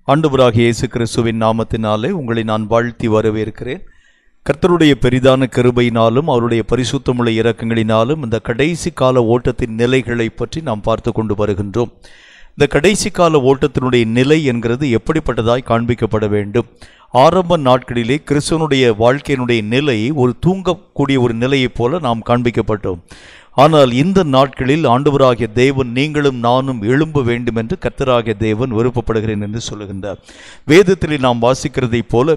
ஆண்டவராகிய இயேசு கிறிஸ்துவின் நாமத்தினாலே உங்களை நான் வாழ்த்தி வரவேற்கிறேன். கர்த்தருடைய பெரிதான கிருபையினாலும் அவருடைய பரிசுத்தமுள்ள இரக்கங்களினாலும் இந்த கடைசி கால ஓட்டத்தின் நிலைகளை பற்றி நாம் பார்த்து கொண்டு வருகின்றோம். இந்த கடைசி கால ஓட்டத்தினுடைய நிலை என்கிறது எப்படிப்பட்டதாய் காண்பிக்கப்பட வேண்டும். ஆரம்ப நாட்களிலே கிறிஸ்துவனுடைய வாழ்க்கையினுடைய நிலை ஒரு தூங்கக்கூடிய ஒரு நிலையைப் போல நாம் காண்பிக்கப்பட்டோம். ஆனால் இந்த நாட்களில் ஆண்டவராகிய தேவன் நீங்களும் நானும் எழும்ப வேண்டும் என்று கர்த்தராகிய தேவன் விருப்பப்படுகிறேன் என்று சொல்லுகின்றார். வேதத்திலே நாம் வாசிக்கிறதைப் போல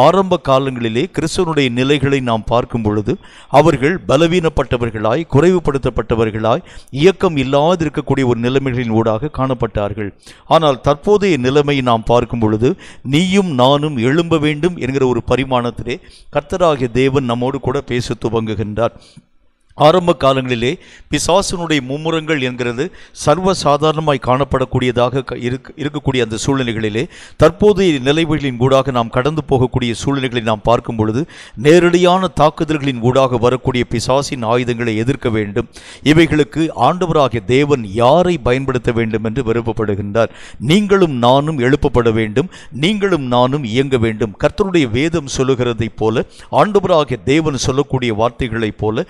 ஆரம்ப காலங்களிலே கிறிஸ்துவனுடைய நிலைகளை நாம் பார்க்கும் பொழுது அவர்கள் பலவீனப்பட்டவர்களாய், குறைவுபடுத்தப்பட்டவர்களாய், இயக்கம் இல்லாதிருக்கக்கூடிய ஒரு நிலைமைகளின் ஊடாக காணப்பட்டார்கள். ஆனால் தற்போதைய நிலைமையை நாம் பார்க்கும் பொழுது நீயும் நானும் எழும்ப வேண்டும் என்கிற ஒரு பரிமாணத்திலே கர்த்தராகிய தேவன் நம்மோடு கூட பேச துவங்குகின்றார். ஆரம்ப காலங்களிலே பிசாசினுடைய மும்முரங்கள் என்கிறது சர்வசாதாரணமாய் காணப்படக்கூடியதாக இருக்கக்கூடிய அந்த சூழ்நிலைகளிலே தற்போதைய நிலைகளின் ஊடாக நாம் கடந்து போகக்கூடிய சூழ்நிலைகளை நாம் பார்க்கும் பொழுது நேரடியான தாக்குதல்களின் ஊடாக வரக்கூடிய பிசாசின் ஆயுதங்களை எதிர்க்க வேண்டும். இவைகளுக்கு ஆண்டவராகிய தேவன் யாரை பயன்படுத்த வேண்டும் என்று விருப்பப்படுகின்றார். நீங்களும் நானும் எழுப்பப்பட வேண்டும், நீங்களும் நானும் இயங்க வேண்டும். கர்த்தருடைய வேதம் சொல்லுகிறதைப் போல, ஆண்டவராகிய தேவன் சொல்லக்கூடிய வார்த்தைகளைப் போல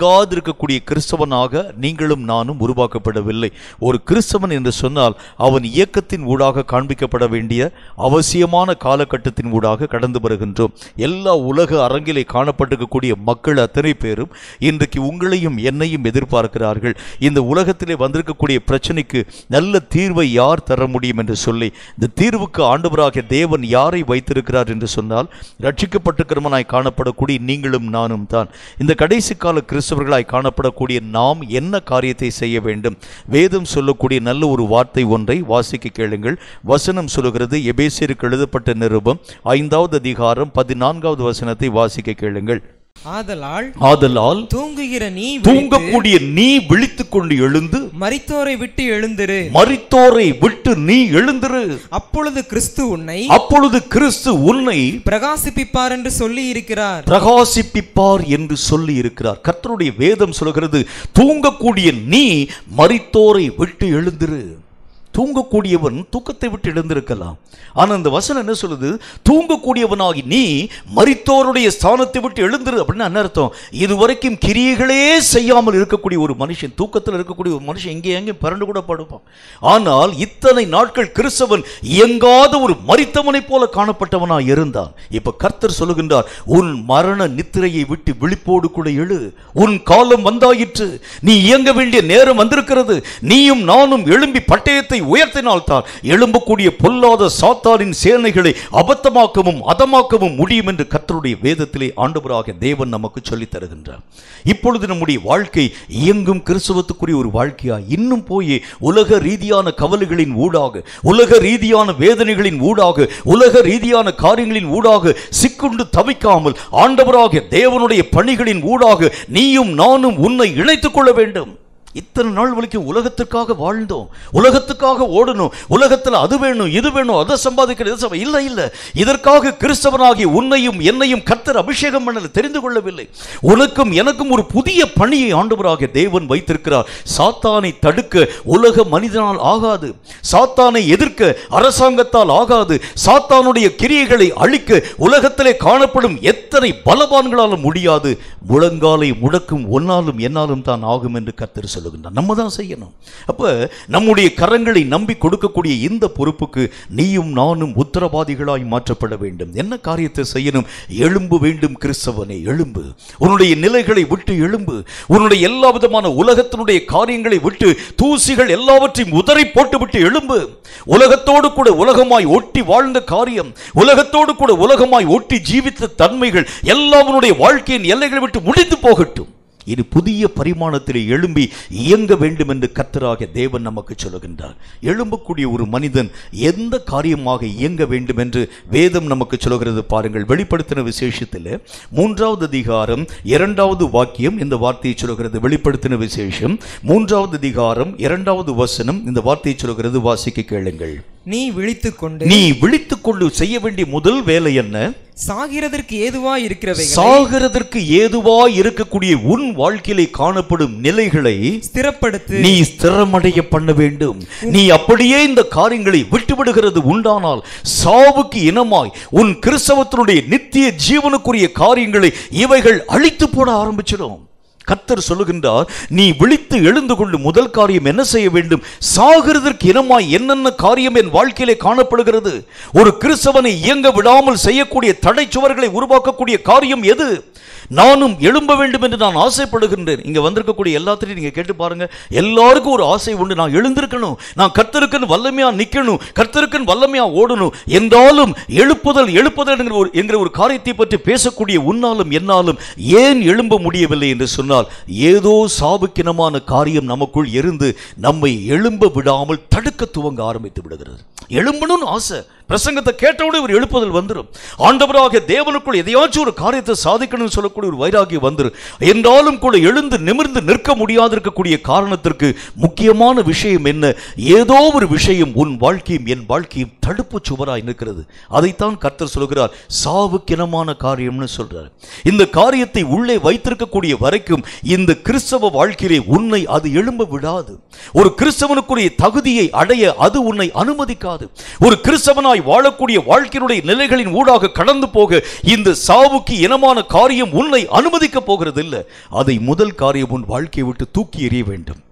இருக்கக்கூடிய கிறிஸ்தவனாக நீங்களும் நானும் உருவாக்கப்படவில்லை. ஒரு கிறிஸ்தவன் என்று சொன்னால் அவன் இயக்கத்தின் ஊடாக காண்பிக்கப்பட வேண்டிய அவசியமான காலகட்டத்தின் ஊடாக கடந்து வருகின்றோம். எல்லா உலக அரங்கிலே காணப்பட்டிருக்கக்கூடிய மக்கள் அத்தனை பேரும் இன்றைக்கு உங்களையும் என்னையும் எதிர்பார்க்கிறார்கள். இந்த உலகத்திலே வந்திருக்கக்கூடிய பிரச்சனைக்கு நல்ல தீர்வை யார் தர முடியும் என்று சொல்லி, இந்த தீர்வுக்கு ஆண்டவராகிய தேவன் யாரை வைத்திருக்கிறார் என்று சொன்னால் ரட்சிக்கப்பட்டிருக்கிறவனாய் காணப்படக்கூடிய நீங்களும் நானும் தான். இந்த கடைசி கால கிறிஸ்தவர்களாய் காணப்படக்கூடிய நாம் என்ன காரியத்தை செய்ய வேண்டும்? வேதம் சொல்லக்கூடிய நல்ல ஒரு வார்த்தை ஒன்றை வாசிக்க கேளுங்கள். வசனம் சொல்லுகிறது, எபேசியருக்கு எழுதப்பட்ட நிருபம் 5வது அதிகாரம் 14வது வசனத்தை வாசிக்க கேளுங்கள். ஆதலால் தூங்கக்கூடிய நீ விழித்துக் கொண்டு எழுந்து மரித்தோரை விட்டு எழுந்திரு, மரித்தோரை விட்டு நீ எழுந்திரு. அப்பொழுது கிறிஸ்து உன்னை பிரகாசிப்பிப்பார் என்று சொல்லி இருக்கிறார். பிரகாசிப்பிப்பார் என்று சொல்லி இருக்கிறார். கர்த்தருடைய வேதம் சொல்கிறது, தூங்கக்கூடிய நீ மரித்தோரை விட்டு எழுந்திரு. தூங்கக்கூடியவன் தூக்கத்தை விட்டு எழுந்திருக்கலாம். ஆனால் இந்த வசனம் என்ன சொல்லுது? தூங்கக்கூடியவனாகி நீ மரித்தோருடைய ஸ்தானத்தை விட்டு எழுந்திரு. அப்படின்னு என்ன அர்த்தம்? இதுவரைக்கும் கிரியைகளே செய்யாமல் இருக்கக்கூடிய ஒரு மனுஷன், தூக்கத்தில் இருக்கக்கூடிய ஒரு மனுஷன் எங்கேயும் பரண்டு கூட படுப்பான். ஆனால் இத்தனை நாட்கள் கிறிஸ்தவன் இயங்காத ஒரு மரித்தவனை போல காணப்பட்டவனாய் இருந்தான். இப்ப கர்த்தர் சொல்லுகின்றார், உன் மரண நித்திரையை விட்டு விழிப்போடு கூட எழு. உன் காலம் வந்தாயிற்று. நீ இயங்க வேண்டிய நேரம் வந்திருக்கிறது. நீயும் நானும் எழும்பி பட்டயத்தை உயர்த்தினால் தான் எழும்பக்கூடிய பொல்லாத சாத்தானின் சேனைகளை அபத்தமாக்கவும் அதமாக்கவும் முடியும் என்று கர்த்தருடைய வேதத்திலே ஆண்டவராகிய தேவன் நமக்கு சொல்லித் தருகின்றார். இப்பொழுது நம்முடைய வாழ்க்கை இயங்கும் கிறிஸ்தவத்துக்குரிய ஒரு வாழ்க்கையா இன்னும் போய் உலக ரீதியான கவலைகளின் ஊடாக, உலக ரீதியான வேதனைகளின் ஊடாக, உலக ரீதியான காரியங்களின் ஊடாக சிக்குண்டு தவிக்காமல் ஆண்டவராகிய தேவனுடைய பணிகளின் ஊடாக நீயும் நானும் உன்னை இணைத்துக் கொள்ள வேண்டும். இத்தனை நாள் வரைக்கும் உலகத்துக்காக வாழ்ந்தோம், உலகத்துக்காக ஓடணும், உலகத்தில் அது வேணும் இது வேணும், அதை சம்பாதிக்கிறது இல்லை இல்லை. இதற்காக கிறிஸ்தவனாகி உன்னையும் என்னையும் கர்த்தர் அபிஷேகம் பண்ண தெரிந்து கொள்ளவில்லை. உனக்கும் எனக்கும் ஒரு புதிய பணியை ஆண்டவராகிய தேவன் வைத்திருக்கிறார். சாத்தானை தடுக்க உலக மனிதனால் ஆகாது, சாத்தானை எதிர்க்க அரசாங்கத்தால் ஆகாது, சாத்தானுடைய கிரியைகளை அழிக்க உலகத்திலே காணப்படும் எத்தனை பலவான்களாலும் முடியாது. முழங்காலை முடக்கும் ஒன்னாலும் என்னாலும் தான் ஆகும் என்று கர்த்தர் சொல்லுகிறார். நம்ம தான் செய்யணும். அப்ப நம்முடைய கரங்களை நம்பி கொடுக்கக்கூடிய இந்த பொறுப்புக்கு நீயும் நானும் உத்தரவாதிகளாய் மாற்றப்பட வேண்டும். என்ன காரியத்தை செய்யணும்? எழும்ப வேண்டும் கிறிஸ்தவனே, எழும்பு. உன்னுடைய நிலைகளை விட்டு எழும்பு. உன்னுடைய எல்லா விதமான உலகத்தினுடைய காரியங்களை விட்டு, தூசிகள் எல்லாவற்றையும் உதறி போட்டு விட்டு எழும்பு. உலகத்தோடு கூட உலகமாய் ஒட்டி வாழ்ந்த காரியம், உலகத்தோடு கூட உலகமாய் ஒட்டி ஜீவித்த தன்மைகள் எல்லாம் உன்னுடைய வாழ்க்கையின் எல்லைகளை விட்டு முடிந்து போகட்டும். இது புதிய பரிமாணத்தில் எழும்பி இயங்க வேண்டும் என்று கர்த்தராகிய தேவன் நமக்கு சொல்லுகின்றார். எழும்பக்கூடிய ஒரு மனிதன் எந்த காரியமாக இயங்க வேண்டும் என்று வேதம் நமக்கு சொல்லுகிறது பாருங்கள். வெளிப்படுத்தின விசேஷத்தில் 3வது அதிகாரம் 2வது வாக்கியம் இந்த வார்த்தையை சொல்லுகிறது. வெளிப்படுத்தின விசேஷம் 3வது அதிகாரம் 2வது வசனம் இந்த வார்த்தையை சொல்லுகிறது. வாசிக்க கேளுங்கள். நீ விழித்துக்கொண்டு செய்ய வேண்டிய முதல் வேலை என்ன? சாகிறதற்கு ஏதுவாய் இருக்கிறவைகளை, சாகிறதற்கு ஏதுவாய் இருக்கக்கூடிய உன் வாழ்க்கையிலே காணப்படும் நிலைகளை ஸ்திரப்படுத்து. நீ ஸ்திரமடைய பண்ண வேண்டும். நீ அப்படியே இந்த காரியங்களை விட்டுவிடுகிறது உண்டானால் சாவுக்கு இனமாய் உன் கிறிஸ்தவத்தினுடைய நித்திய ஜீவனுக்குரிய காரியங்களை இவைகள் அழித்து போட ஆரம்பிச்சிடும். கர்த்தர் சொல்லுகின்றார், நீ விழித்து எழுந்து கொண்டு முதல் காரியம் என்ன செய்ய வேண்டும்? சாகிறதற்கு இனமாய் என்னென்ன காரியம் என் வாழ்க்கையிலே காணப்படுகிறது? ஒரு கிறிஸ்தவனை இயங்க விடாமல் செய்யக்கூடிய தடை சுவர்களை உருவாக்கக்கூடிய காரியம் எது? நானும் எழும்ப வேண்டும் என்று நான் ஆசைப்படுகின்றேன். இங்க வந்திருக்கக்கூடிய எல்லாத்தையும் நீங்க கேட்டு பாருங்க. எல்லாருக்கும் ஒரு ஆசை உண்டு, நான் எழுந்திருக்கணும், நான் கர்த்தருக்குன்னு வல்லமையா நிக்கணும், கர்த்தருக்குன்னு வல்லமையா ஓடணும். என்றாலும் எழுப்புதல் என்கிற ஒரு காரியத்தை பற்றி பேசக்கூடிய உன்னாலும் என்னாலும் ஏன் எழும்ப முடியவில்லை என்று சொன்னால், ஏதோ சாவுக்கினமான காரியம் நமக்குள் இருந்து நம்மை எழும்ப விடாமல் தடுக்க துவங்க ஆரம்பித்து விடுகிறது. எழும்பணும்னு ஆசை, பிரசங்கத்தை கேட்டவுடனே ஒரு எழுப்புதல் வந்துடும். ஆண்டவராக தேவனுக்குள் எதையாச்சும் ஒரு காரியத்தை சாதிக்கணும்னு சொல்லக்கூடிய ஒரு வைராகியம் வந்துடும். என்றாலும் கூட எழுந்து நிமிர்ந்து நிற்க முடியாது இருக்கக்கூடிய காரணத்திற்கு முக்கியமான விஷயம் என்ன? ஏதோ ஒரு விஷயம் உன் வாழ்க்கையும் என் வாழ்க்கையும் தடுப்பு சுவராய் நிற்கிறது. அதைத்தான் கர்த்தர் சொல்கிறார், சாவுக்கினமான காரியம்னு சொல்றார். இந்த காரியத்தை உள்ளே வைத்திருக்கக்கூடிய வரைக்கும் இந்த கிறிஸ்தவ வாழ்க்கையிலே உன்னை அது எழும்ப விடாது. ஒரு கிறிஸ்தவனுக்குரிய தகுதியை அடைய அது உன்னை அனுமதிக்காது. ஒரு கிறிஸ்தவனாய் வாழக்கூடிய வாழ்க்கையினுடைய நிலைகளின் ஊடாக கடந்து போக இந்த சாவுக்கு இனமான காரியம் உன்னை அனுமதிக்க போகிறது இல்லை. அதை முதல் காரியம் உன் வாழ்க்கையை விட்டு தூக்கி எறிய வேண்டும்.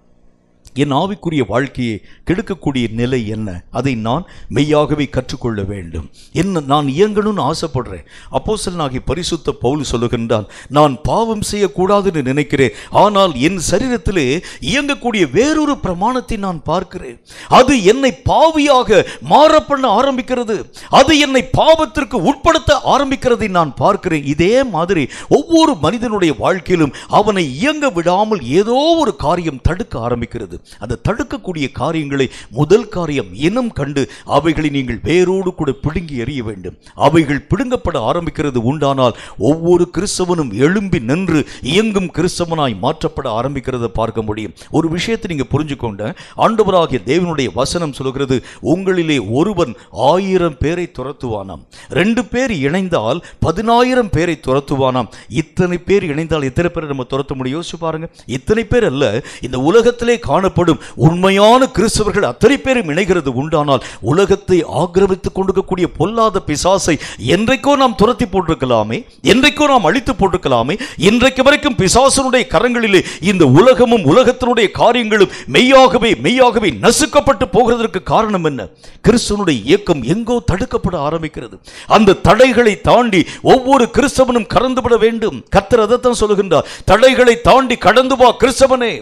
என் ஆவிக்குரிய வாழ்க்கையை கெடுக்கக்கூடிய நிலை என்ன? அதை நான் மெய்யாகவே கற்றுக்கொள்ள வேண்டும். என்ன நான் இயங்கணும்னு ஆசைப்படுறேன். அப்போஸ்தலனாகிய பரிசுத்த பவுல் சொல்லுகின்றான், நான் பாவம் செய்யக்கூடாதுன்னு நினைக்கிறேன், ஆனால் என் சரீரத்திலே இயங்கக்கூடிய வேறொரு பிரமாணத்தை நான் பார்க்கிறேன். அது என்னை பாவியாக மாற பண்ண ஆரம்பிக்கிறது, அது என்னை பாவத்திற்கு உட்படுத்த ஆரம்பிக்கிறதை நான் பார்க்கிறேன். இதே மாதிரி ஒவ்வொரு மனிதனுடைய வாழ்க்கையிலும் அவனை இயங்க விடாமல் ஏதோ ஒரு காரியம் தடுக்க ஆரம்பிக்கிறது. அந்த தடுக்கக்கூடிய காரியங்களை முதல் காரியம் இனம் கண்டு அவைகளை நீங்கள் வேரோடு கூட பிடுங்கி எறிய வேண்டும். அவைகள் பிடுங்கப்பட ஆரம்பிக்கிறது உண்டானால் ஒவ்வொரு கிறிஸ்தவனும் எழும்பி நின்று இயங்கும் கிறிஸ்தவனாய் மாற்றப்பட ஆரம்பிக்கிறத பார்க்க முடியும். ஒரு விஷயத்தை நீங்க புரிஞ்சுக்கொண்ட, ஆண்டவராகிய தேவனுடைய வசனம் சொல்கிறது, உங்களிலே ஒருவன் 1000 பேரை துரத்துவானாம், 2 பேர் இணைந்தால் 10,000 பேரை துரத்துவானாம். இத்தனை பேர் இணைந்தால் எத்தனை பேரை நம்ம துரத்த முடியும்? யோசிச்சு பாருங்க. இத்தனை பேர் அல்ல, இந்த உலகத்திலே காணப்படும் உண்மையான கிறிஸ்தவர்கள் அத்தனை பேரும் இணைகிறது உண்டானால் உலகத்தை ஆக்கிரமித்துக் கொண்டிருக்கக்கூடிய பொல்லாத பிசாசை என்றைக்கோ நாம் துரத்தி போட்டிருக்கலாமே, என்றைக்கோ நாம் அழித்து போட்டிருக்கலாமே. இன்றைக்கு வரைக்கும் பிசாசனுடைய கரங்களிலே இந்த உலகமும் உலகத்தினுடைய காரியங்களும் மெய்யாகவே நசுக்கப்பட்டு போகிறதற்கு காரணம் என்ன? கிறிஸ்துவனுடைய இயக்கம் எங்கோ தடுக்கப்பட ஆரம்பிக்கிறது. அந்த தடைகளை தாண்டி ஒவ்வொரு கிறிஸ்தவனும் கடந்துவிட வேண்டும். கர்த்தர் அதைத்தான் சொல்லுகின்றார், தடைகளை தாண்டி கடந்து வா கிறிஸ்தவனே.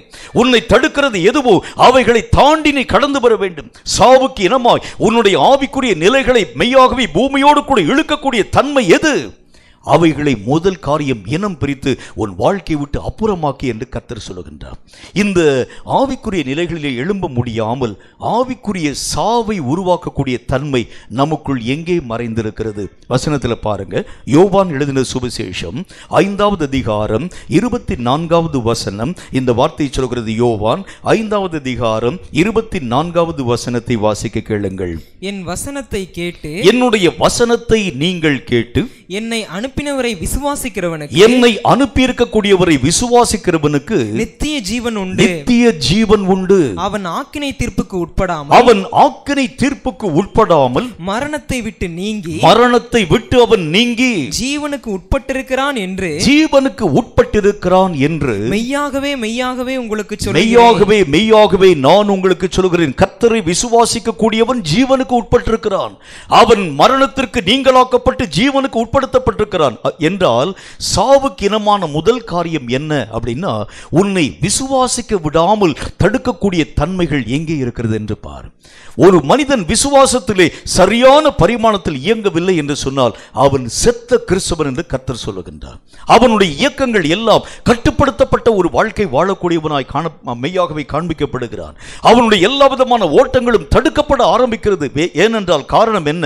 உன்னை தடுக்கிறது எதுவோ அவைகளை தாண்டி நீ கடந்து வர வேண்டும். சாவுக்கு இனமாய் உன்னுடைய ஆவிக்குரிய நிலைகளை மெய்யாகவே பூமியோடு கூட இழுக்கக்கூடிய தன்மை எது? அவைகளை முதல் காரியம் இனம் பிரித்து உன் வாழ்க்கையை விட்டு அப்புறமாக்கி என்று கர்த்தர் சொல்லுகின்றார். இந்த ஆவிக்குரிய நிலைகளிலே எழும்ப முடியாமல் ஆவிக்குரிய சாவை உருவாக்கக்கூடிய தன்மை நமக்குள் எங்கே மறைந்திருக்கிறது? வசனத்தில் பாருங்க. யோவான் எழுதின சுவிசேஷம் 5வது அதிகாரம் 24வது வசனம் இந்த வார்த்தை சொல்கிறது. யோவான் 5வது அதிகாரம் 24வது வசனத்தை வாசிக்க கேளுங்கள். என் வசனத்தை கேட்டு, என்னுடைய வசனத்தை நீங்கள் கேட்டு என்னை அனுப்பினவரை விசுவாசிக்கிறவனுக்கு, என்னை அனுப்பியிருக்கக்கூடியவரை விசுவாசிக்கிறவனுக்கு நித்திய ஜீவன் உண்டு, நித்திய ஜீவன் உண்டு. அவன் ஆக்கினை தீர்ப்புக்கு உட்படாமல், அவன் ஆக்கினை தீர்ப்புக்கு உட்படாமல் மரணத்தை விட்டு நீங்கி, மரணத்தை விட்டு அவன் நீங்கி ஜீவனுக்கு உட்பட்டிருக்கிறான் என்று, ஜீவனுக்கு உட்பட்டிருக்கிறான் என்று மெய்யாகவே உங்களுக்கு சொல்கிறேன். மெய்யாகவே நான் உங்களுக்கு சொல்கிறேன், கர்த்தரை விசுவாசிக்க கூடியவன் ஜீவனுக்கு உட்பட்டிருக்கிறான். அவன் மரணத்திற்கு நீங்களாக்கப்பட்டு ஜீவனுக்கு உட்படுத்தப்பட்டிருக்கிறான் என்றால் சாவுக்கு இனமான முதல் காரியம் என்ன அப்படின்னா, உன்னை விசுவாசிக்க விடாமல் தடுக்கக்கூடிய தன்மைகள் எங்கே இருக்கிறது என்று பார். ஒரு மனிதன் விசுவாசத்திலே சரியான பரிமாணத்தில் இயங்கவில்லை என்று சொன்னால் அவன் செத்த கிறிஸ்தவன் என்று கர்த்தர் சொல்லுகின்றார். அவனுடைய இயக்கங்கள் எல்லாம் கட்டுப்படுத்தப்பட்ட ஒரு வாழ்க்கை வாழக்கூடியவனாய் மெய்யாகவே காண்பிக்கப்படுகிறான். அவனுடைய எல்லா விதமான ஓட்டங்களும் தடுக்கப்பட ஆரம்பிக்கிறது. ஏனென்றால் காரணம் என்ன?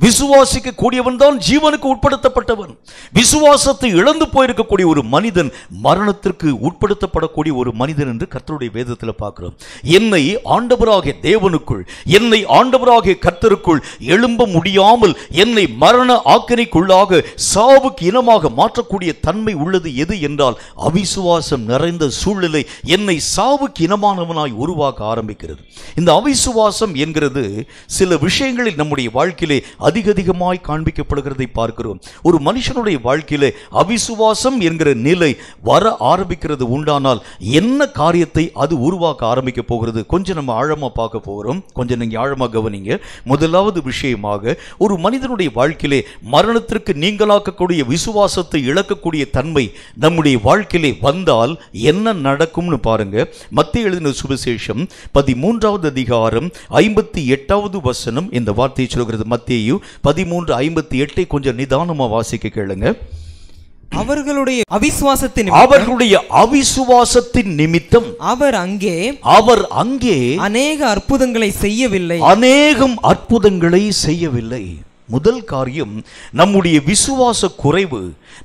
விசுவாசிக்க கூடியவன் தான் ஜீவனுக்கு உட்படுத்தப்பட்டவன். விசுவாசத்தை இழந்து போயிருக்கக்கூடிய ஒரு மனிதன் மரணத்திற்கு உட்படுத்தப்படக்கூடிய ஒரு மனிதன் என்று கர்த்தருடைய வேதத்தில் பார்க்கிறோம். என்னை ஆண்டவராகிய தேவனுக்குள், என்னை ஆண்டவராகிய கர்த்தருக்குள் எழும்ப முடியாமல் என்னை மரண ஆக்கினைக்குள்ளாக சாவுக்கு இனமாக மாற்றக்கூடிய தன்மை உள்ளது எது என்றால் அவிசுவாசம் நிறைந்த சூழ்நிலை என்னை சாவுக்கு இனமானவனாய் உருவாக்க ஆரம்பிக்கிறது. இந்த அவிசுவாசம் என்கிறது சில விஷயங்களில் நம்முடைய வாழ்க்கையிலே அதிகமாய் காண்பிக்கப்படுகிறதை பார்க்கிறோம். ஒரு மனுஷனுடைய வாழ்க்கையிலே அவிசுவாசம் என்கிற நிலை வர ஆரம்பிக்கிறது உண்டானால் என்ன காரியத்தை அது உருவாக்க ஆரம்பிக்க போகிறது? கொஞ்சம் நம்ம ஆழமா பார்க்க போகிறோம். கொஞ்சம் நீங்க ஆழமா கவனிங்க. முதலாவது விஷயமாக, ஒரு மனிதனுடைய வாழ்க்கையிலே மரணத்திற்கு நீங்களாக்கக்கூடிய விசுவாசத்தை இழக்கக்கூடிய தன்மை நம்முடைய வாழ்க்கையிலே வந்தால் என்ன நடக்கும்னு பாருங்க. மத்தேயு எழுதின சுவிசேஷம் 13வது அதிகாரம் 58வது வசனம் இந்த வார்த்தையை சொல்கிறது. மத்தேயு 13:58 கொஞ்சம் நிதானமா வாசிக்க கேளுங்க. அவர்களுடைய அவிசுவாசத்தின் நிமித்தம் அவர் அங்கே அநேக அற்புதங்களை செய்யவில்லை. முதல் காரியம், நம்முடைய விசுவாச குறைவு,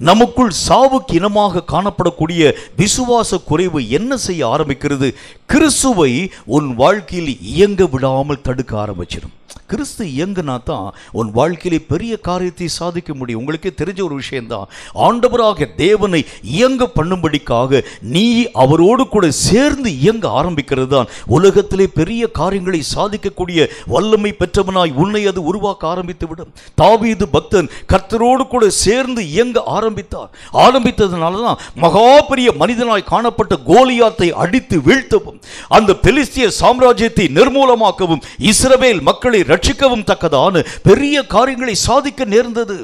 நமக்குள் சாவுக்கு இனமாக காணப்படக்கூடிய விசுவாச குறைவு என்ன செய்ய ஆரம்பிக்கிறது? கிறிஸ்துவை உன் வாழ்க்கையில் இயங்க விடாமல் தடுக்க ஆரம்பிச்சிடும். கிறிஸ்து இயங்குனா தான் உன் வாழ்க்கையிலே பெரிய காரியத்தை சாதிக்க முடியும். உங்களுக்கே தெரிஞ்ச ஒரு விஷயம்தான், ஆண்டவராக தேவனை இயங்க பண்ணும்படிக்காக நீ அவரோடு கூட சேர்ந்து இயங்க ஆரம்பிக்கிறது தான் உலகத்திலே பெரிய காரியங்களை சாதிக்கக்கூடிய வல்லமை பெற்றவனாய் உன்னை அது உருவாக்க ஆரம்பித்து விடும். தாவீது பக்தன் கர்த்தரோடு கூட சேர்ந்து இயங்க ஆரம்பித்ததுனால தான் மகா பெரிய மனிதனாய் காணப்பட்ட கோலியாத்தை அடித்து வீழ்த்தவும், அந்த பெலிஸ்திய சாம்ராஜ்யத்தை நிர்மூலமாக்கவும், இஸ்ரவேல் மக்களை ரட்சிக்கவும் தக்கதான பெரிய காரியங்களை சாதிக்க நேர்ந்தது.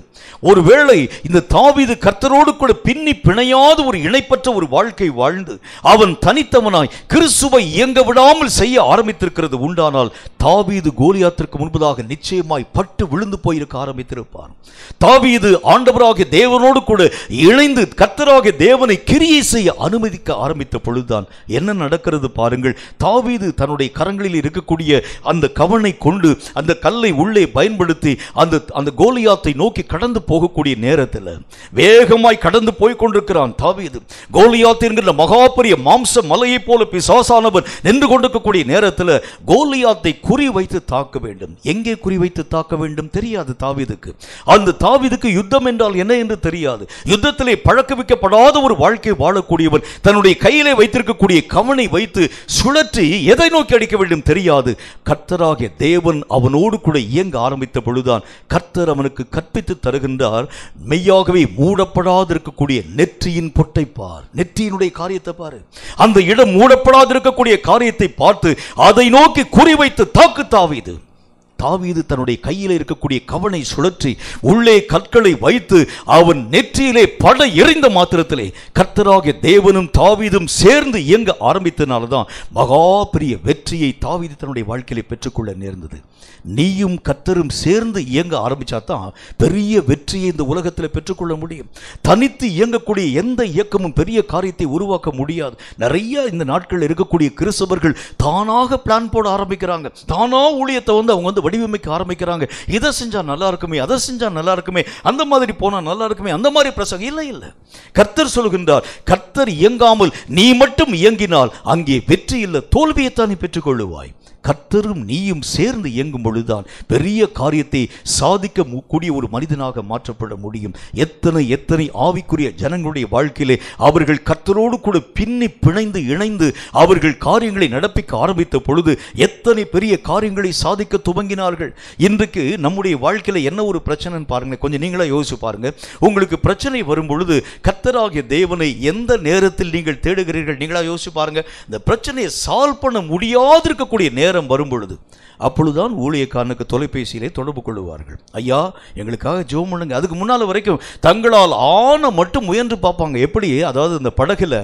ஒருவேளை இந்த தாவீது கர்த்தரோடு கூட பின்னி பிணையாத ஒரு இணைப்பற்ற ஒரு வாழ்க்கை வாழ்ந்து அவன் தனித்தவனாய் கிறிஸ்துவை இயங்க விடாமல் செய்ய ஆரம்பித்திருக்கிறது உண்டானால் தாவீது கோலியாத்திற்கு முன்பதாக நிச்சயமாய் பட்டு விழுந்து போயிருக்க ஆரம்பித்திருப்பார். தாவீது ஆண்டவராகிய தேவனோடு கூட இணைந்து கர்த்தராகிய தேவனை கிரியை செய்ய அனுமதிக்க ஆரம்பித்த பொழுதுதான் என்ன நடக்கிறது பாருங்கள். தாவீது தன்னுடைய கரங்களில் இருக்கக்கூடிய அந்த கவனை கொண்டு அந்த கல்லை உள்ளே பயன்படுத்தி அந்த கோலியாத்தை நோக்கி கடந்து போகக்கூடிய நேரத்தில் வேகமாய் கடந்து போய் கொண்டிருக்கிறான் தாவீது. கோலியாத் என்கிற மகாபெரிய மாம்ச மலையை போல பிசாசானவன் நின்று கொண்டிருக்கக்கூடிய நேரத்தில் கோலியாத்தை குறி வைத்து தாக்க வேண்டும். எங்கே குறி வைத்து தாக்க வேண்டும் தெரியாது தாவீதுக்கு. அந்த தாவீதுக்கு யுத்தம் என்றால் என்ன என்று தெரியாது. யுத்தத்திலே பழக்கவிக்கப்படாத ஒரு வாழ்க்கை வாழக்கூடியவன் தன்னுடைய கையிலே வைத்திருக்கக்கூடிய கவனை வைத்து சுழற்றி எதை நோக்கி அடிக்க வேண்டும் தெரியாது. கர்த்தராகிய தேவன் அவனோடு கூட இயங்க ஆரம்பித்த பொழுதுதான் கர்த்தர் அவனுக்கு கற்பித்து தருகின்றார். மெய்யாகவே மூடப்படாது இருக்கக்கூடிய நெற்றியின் பொட்டை பார், நெற்றியினுடைய காரியத்தை பாரு. அந்த இடம் மூடப்படாது இருக்கக்கூடிய காரியத்தை பார்த்து அதை நோக்கி குறிவைத்து தாக்கு தாவீது. தாவீது தன்னுடைய கையில் இருக்கக்கூடிய கவனை சுழற்றி உள்ளே கற்களை வைத்து அவன் நெற்றியிலே பட எறிந்த மாத்திரத்திலே கர்த்தராகிய தேவனும் தாவீதும் சேர்ந்து இயங்க ஆரம்பித்தனால்தான் மகா பெரிய வெற்றியை தாவீது தன்னுடைய வாழ்க்கையிலே பெற்றுக்கொள்ள நேர்ந்தது. நீயும் கர்த்தரும் சேர்ந்து இயங்க ஆரம்பிச்சாதான் பெரிய வெற்றியை இந்த உலகத்தில் பெற்றுக்கொள்ள முடியும். தனித்து இயங்கக்கூடிய எந்த இயக்கமும் பெரிய காரியத்தை உருவாக்க முடியாது. நிறைய இந்த நாட்கள் இருக்கக்கூடிய கிறிஸ்தவர்கள் தானாக பிளான் போட ஆரம்பிக்கிறாங்க. தானா ஊழியத்தை அவங்க வடிவமைக்க ஆரம்பிக்கிறாங்க. இதை செஞ்சா நல்லா இருக்குமே, அதை செஞ்சா நல்லா இருக்குமே, அந்த மாதிரி போனா நல்லா இருக்குமே, அந்த மாதிரி பிரசங்கம் இல்லை. கர்த்தர் சொல்கின்றார், கர்த்தர் இயங்காமல் நீ மட்டும் இயங்கினால் அங்கே வெற்றி இல்லை, தோல்வியைத்தான் நீ பெற்றுக்கொள்ளுவாய். கர்த்தரும் நீயும் சேர்ந்து இயங்கும் பொழுதுதான் பெரிய காரியத்தை சாதிக்க கூடிய ஒரு மனிதனாக மாற்றப்பட முடியும். எத்தனை ஆவிக்குரிய ஜனங்களுடைய வாழ்க்கையிலே அவர்கள் கர்த்தரோடு கூட பின்னி பிணைந்து இணைந்து அவர்கள் காரியங்களை நடப்பிக்க ஆரம்பித்த பொழுது எத்தனை பெரிய காரியங்களை சாதிக்க துவங்கினார்கள். இன்றைக்கு நம்முடைய வாழ்க்கையில என்ன ஒரு பிரச்சனை பாருங்க, கொஞ்சம் நீங்களா யோசிச்சு பாருங்க. உங்களுக்கு பிரச்சனை வரும் பொழுது கர்த்தராகிய தேவனை எந்த நேரத்தில் நீங்கள் தேடுகிறீர்கள்? நீங்களா யோசிச்சு பாருங்க. இந்த பிரச்சனையை சால்வ் பண்ண முடியாது இருக்கக்கூடிய நேரம் வரும் பொழுது அப்பொழுதுதான் ஊழியக்காரனுக்கு தொலைபேசியிலே தொடர்பு கொள்வார்கள். ஐயா எங்களுக்காக ஜெபம் பண்ணுங்க. அதுக்கு முன்னால் வரைக்கும் தங்களால் ஆன மட்டும் முயன்று பார்ப்பாங்க. எப்படி? அதாவது இந்த படகுல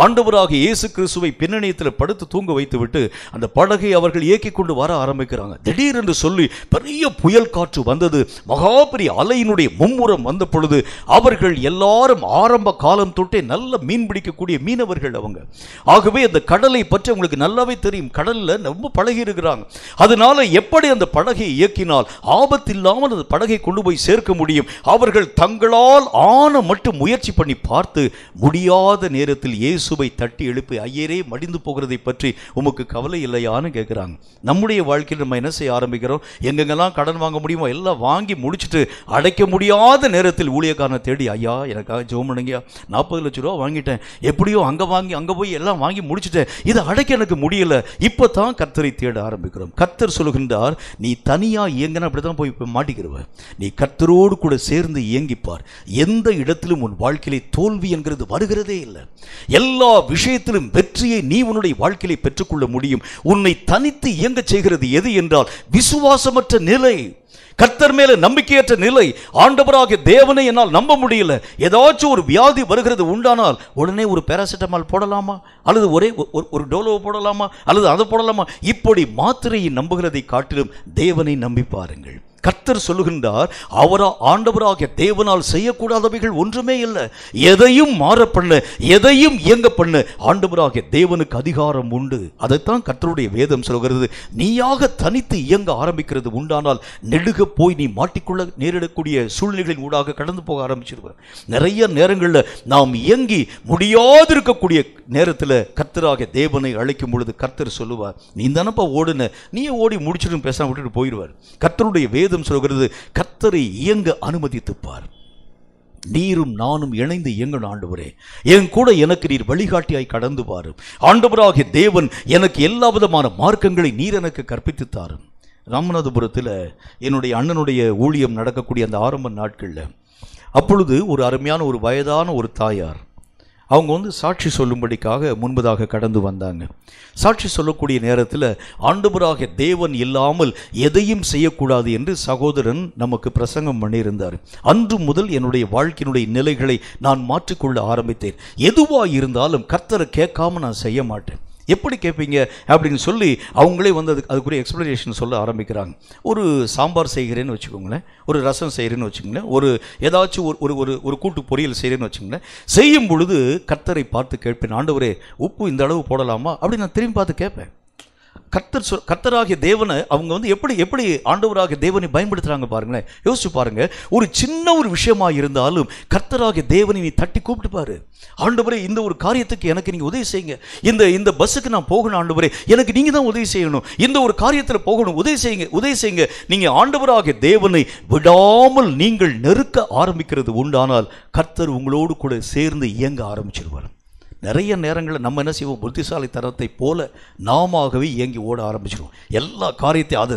ஆண்டவராக இயேசு கிறிஸ்துவை பின்னணியத்தில் படுத்து தூங்க வைத்து விட்டு அந்த படகை அவர்கள் இயக்கி கொண்டு வர ஆரம்பிக்கிறாங்க. திடீரென்று சொல்லி பெரிய புயல் காற்று வந்தது. மகாபெரிய அலையினுடைய மும்முரம் வந்த பொழுது அவர்கள் எல்லாரும் ஆரம்ப காலம் தொட்டே நல்ல மீன் பிடிக்கக்கூடிய மீனவர்கள் அவங்க. ஆகவே அந்த கடலை பற்றி உங்களுக்கு நல்லாவே தெரியும். கடல்ல ரொம்ப பழகி பழகி இருக்கிறாங்க. அதனால எப்படி அந்த படகை இயக்கினால் ஆபத்தில்லாமல் அந்த படகை கொண்டு போய் சேர்க்க முடியும்? அவர்கள் தங்களால் ஆன மட்டும் முயற்சி பண்ணி பார்த்து முடியாத நேரத்தில் இயேசுவை தட்டி எழுப்பி, ஐயரே மடிந்து போகிறதை பற்றி உமக்கு கவலை இல்லையான்னு கேட்குறாங்க. நம்முடைய வாழ்க்கையில் நம்ம என்ன செய்ய ஆரம்பிக்கிறோம்? எங்கெங்கெல்லாம் கடன் வாங்க முடியுமோ எல்லாம் வாங்கி முடிச்சுட்டு அடைக்க முடியாத நேரத்தில் ஊழியக்காரனை தேடி, ஐயா எனக்காக ஜெபம் பண்ணுங்கயா, 40 லட்சம் ரூபா வாங்கிட்டேன், எப்படியோ அங்கே போய் எல்லாம் வாங்கி முடிச்சுட்டேன், இதை அடைக்க எனக்கு முடியல. இப்போ தான் கர்த்தரை தேட ஆரம்பிக்கிறோம். கர்த்தர் சொல்லுகின்றார், நீ தனியாக இயங்கினா அப்படி தான் போய் மாட்டிக்கிறவ. நீ கர்த்தரோடு கூட சேர்ந்து இயங்கிப்பார். எந்த இடத்திலும் உன் வாழ்க்கையிலே தோல்வி என்கிறது வருகிறதே இல்லை. எல்லா விஷயத்திலும் வெற்றியை நீ உன்னுடைய வாழ்க்கையிலே பெற்றுக்கொள்ள முடியும். உன்னை தனித்து இயங்க செய்கிறது எது என்றால் விசுவாசமற்ற நிலை, கர்த்தர் மேல நம்பிக்கையற்ற நிலை. ஆண்டவராகிய தேவனை என்னால் நம்ப முடியல, ஏதாச்சும் ஒரு வியாதி வருகிறது உண்டானால் உடனே ஒரு பேராசிட்டமால் போடலாமா, அல்லது ஒரே ஒரு டோலோ போடலாமா, அல்லது அதை போடலாமா, இப்படி மாத்திரையை நம்புகிறதை காட்டிலும் தேவனை நம்பி பாருங்கள். கர்த்தர் சொல்லுகின்றார், ஆண்டவராகிய தேவனால் செய்யக்கூடாதவைகள் ஒன்றுமே இல்லை. எதையும் மாற பண்ண, எதையும் இயங்க பண்ண ஆண்டவராகிய தேவனுக்கு அதிகாரம் உண்டு. அதைத்தான் கர்த்தருடைய வேதம் சொல்கிறது. நீயாக தனித்து இயங்க ஆரம்பிக்கிறது உண்டானால் நெடுக போய் நீ மாட்டிக்கொள்ள நேரிடக்கூடிய சூழ்நிலைகளின் ஊடாக கடந்து போக ஆரம்பிச்சிருவார். நிறைய நேரங்களில் நாம் இயங்கி முடியாதிருக்கக்கூடிய நேரத்தில் கர்த்தராகிய தேவனை அழைக்கும் பொழுது கர்த்தர் சொல்லுவார், நீ தானப்பா ஓடுன, நீயே ஓடி முடிச்சுட்டு பேசாம விட்டுட்டு போயிடுவார். கர்த்தருடைய வேதம் சொல்கிறது, கர்த்தரை இயங்க அனுமதித்துப்பார். நீரும் நானும் இணைந்து இயங்கணும். ஆண்டவரே என் கூட எனக்கு நீர் வழிகாட்டியாய் கடந்து பாரும். ஆண்டவராகிய தேவன் எனக்கு எல்லா விதமான மார்க்கங்களை நீர் எனக்கு கற்பித்து தாரும். ராமநாதபுரத்தில் என்னுடைய அண்ணனுடைய ஊழியம் நடக்கக்கூடிய அந்த ஆரம்ப நாட்களில் அப்பொழுது ஒரு அருமையான ஒரு வயதான ஒரு தாயார், அவங்க சாட்சி சொல்லும்படிக்காக முன்பதாக கடந்து வந்தாங்க. சாட்சி சொல்லக்கூடிய நேரத்தில் ஆண்டவராகிய தேவன் இல்லாமல் எதையும் செய்யக்கூடாது என்று சகோதரன் நமக்கு பிரசங்கம் பண்ணியிருந்தார். அன்று முதல் என்னுடைய வாழ்க்கையினுடைய நிலைகளை நான் மாற்றிக்கொள்ள ஆரம்பித்தேன். எதுவாக இருந்தாலும் கர்த்தரை கேட்காம நான் செய்ய மாட்டேன். எப்படி கேட்பீங்க அப்படின்னு சொல்லி அவங்களே அதுக்குரிய எக்ஸ்பிளனேஷன் சொல்ல ஆரம்பிக்கிறாங்க. ஒரு சாம்பார் செய்கிறேன்னு வச்சுக்கோங்களேன், ஒரு ரசம் செய்கிறேன்னு வச்சுக்கோங்களேன், ஒரு ஏதாச்சும் ஒரு கூட்டு பொரியல் செய்கிறேன்னு வச்சுக்கோங்களேன். செய்யும் பொழுது கர்த்தரை பார்த்து கேட்பேன், ஆண்டவரே உப்பு இந்த அளவு போடலாமா அப்படின்னு நான் திரும்பி பார்த்து கேட்பேன். கர்த்தராகிய தேவனை அவங்க எப்படி ஆண்டவராகிய தேவனை பயன்படுத்துறாங்க பாருங்களேன். யோசிச்சு பாருங்க. ஒரு சின்ன ஒரு விஷயமா இருந்தாலும் கர்த்தராகிய தேவனை நீ தட்டி கூப்பிட்டு பாரு. ஆண்டவரே இந்த ஒரு காரியத்துக்கு எனக்கு நீங்க உதவி செய்யுங்க, இந்த பஸ்ஸுக்கு நான் போகணும், ஆண்டவரே எனக்கு நீங்க தான் உதவி செய்யணும், இந்த ஒரு காரியத்தில் போகணும், உதவி செய்யுங்க. நீங்க ஆண்டவராகிய தேவனை விடாமல் நீங்கள் நெருக்க ஆரம்பிக்கிறது உண்டானால் கர்த்தர் உங்களோடு கூட சேர்ந்து இயங்க ஆரம்பிச்சிருவார். நிறைய நேரங்களில் நம்ம என்ன செய்வோம், புத்திசாலித்தனத்தை போல நாமவே இயங்கி ஓட ஆரம்பிச்சிடுவோம். எல்லா காரியத்தையும் அதை